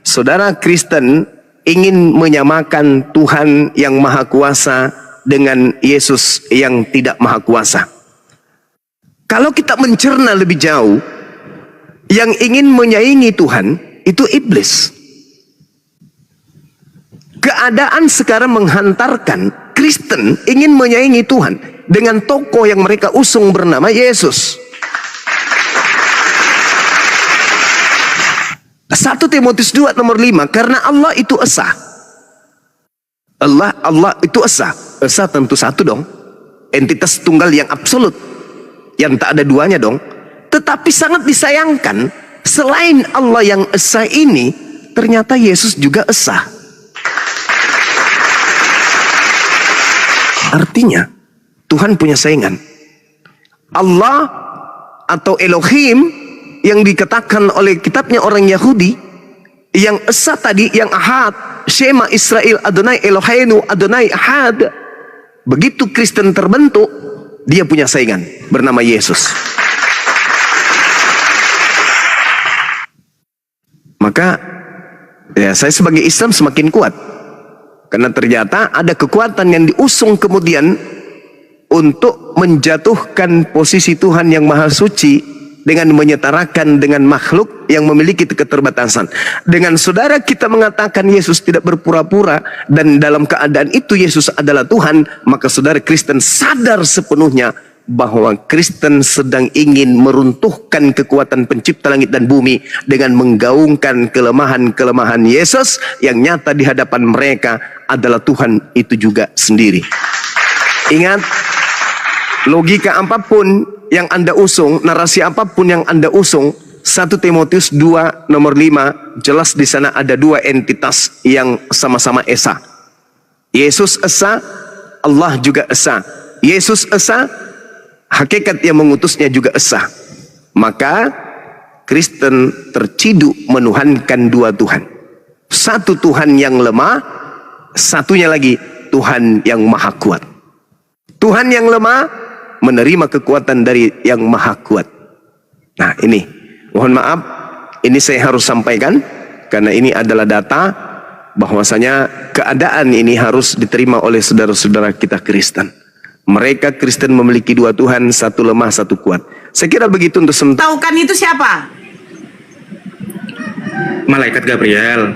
saudara Kristen ingin menyamakan Tuhan yang maha kuasa dengan Yesus yang tidak maha kuasa. Kalau kita mencerna lebih jauh, yang ingin menyaingi Tuhan itu iblis. Keadaan sekarang menghantarkan Kristen ingin menyaingi Tuhan dengan tokoh yang mereka usung bernama Yesus. 1 Timotius 2 nomor 5, karena Allah itu esa. Allah itu esa. Esa tentu satu dong. Entitas tunggal yang absolut, yang tak ada duanya dong. Tetapi sangat disayangkan, selain Allah yang esa ini, ternyata Yesus juga esa. Artinya Tuhan punya saingan. Allah atau Elohim yang dikatakan oleh kitabnya orang Yahudi, yang esa tadi, yang ahad, Shema Israel Adonai Eloheinu Adonai ahad. Begitu Kristen terbentuk, dia punya saingan bernama Yesus. Maka ya, saya sebagai Islam semakin kuat, karena ternyata ada kekuatan yang diusung kemudian untuk menjatuhkan posisi Tuhan yang maha suci dengan menyetarakan dengan makhluk yang memiliki keterbatasan. Dengan saudara kita mengatakan Yesus tidak berpura-pura dan dalam keadaan itu Yesus adalah Tuhan, maka saudara Kristen sadar sepenuhnya bahwa Kristen sedang ingin meruntuhkan kekuatan pencipta langit dan bumi dengan menggaungkan kelemahan-kelemahan Yesus yang nyata di hadapan mereka adalah Tuhan itu juga sendiri. Ingat, logika apapun yang Anda usung, narasi apapun yang Anda usung, 1 Timotius 2 nomor 5 jelas di sana ada dua entitas yang sama-sama esa. Yesus esa, Allah juga esa. Yesus esa, hakikat yang mengutusnya juga esa. Maka Kristen terciduk menuhankan dua Tuhan. Satu Tuhan yang lemah, satunya lagi Tuhan yang maha kuat. Tuhan yang lemah menerima kekuatan dari yang maha kuat. Nah ini, mohon maaf, ini saya harus sampaikan karena ini adalah data bahwasanya keadaan ini harus diterima oleh saudara-saudara kita Kristen. Mereka Kristen memiliki dua Tuhan, satu lemah, satu kuat. Saya kira begitu untuk sementara. Tahu kan itu siapa? Malaikat Gabriel.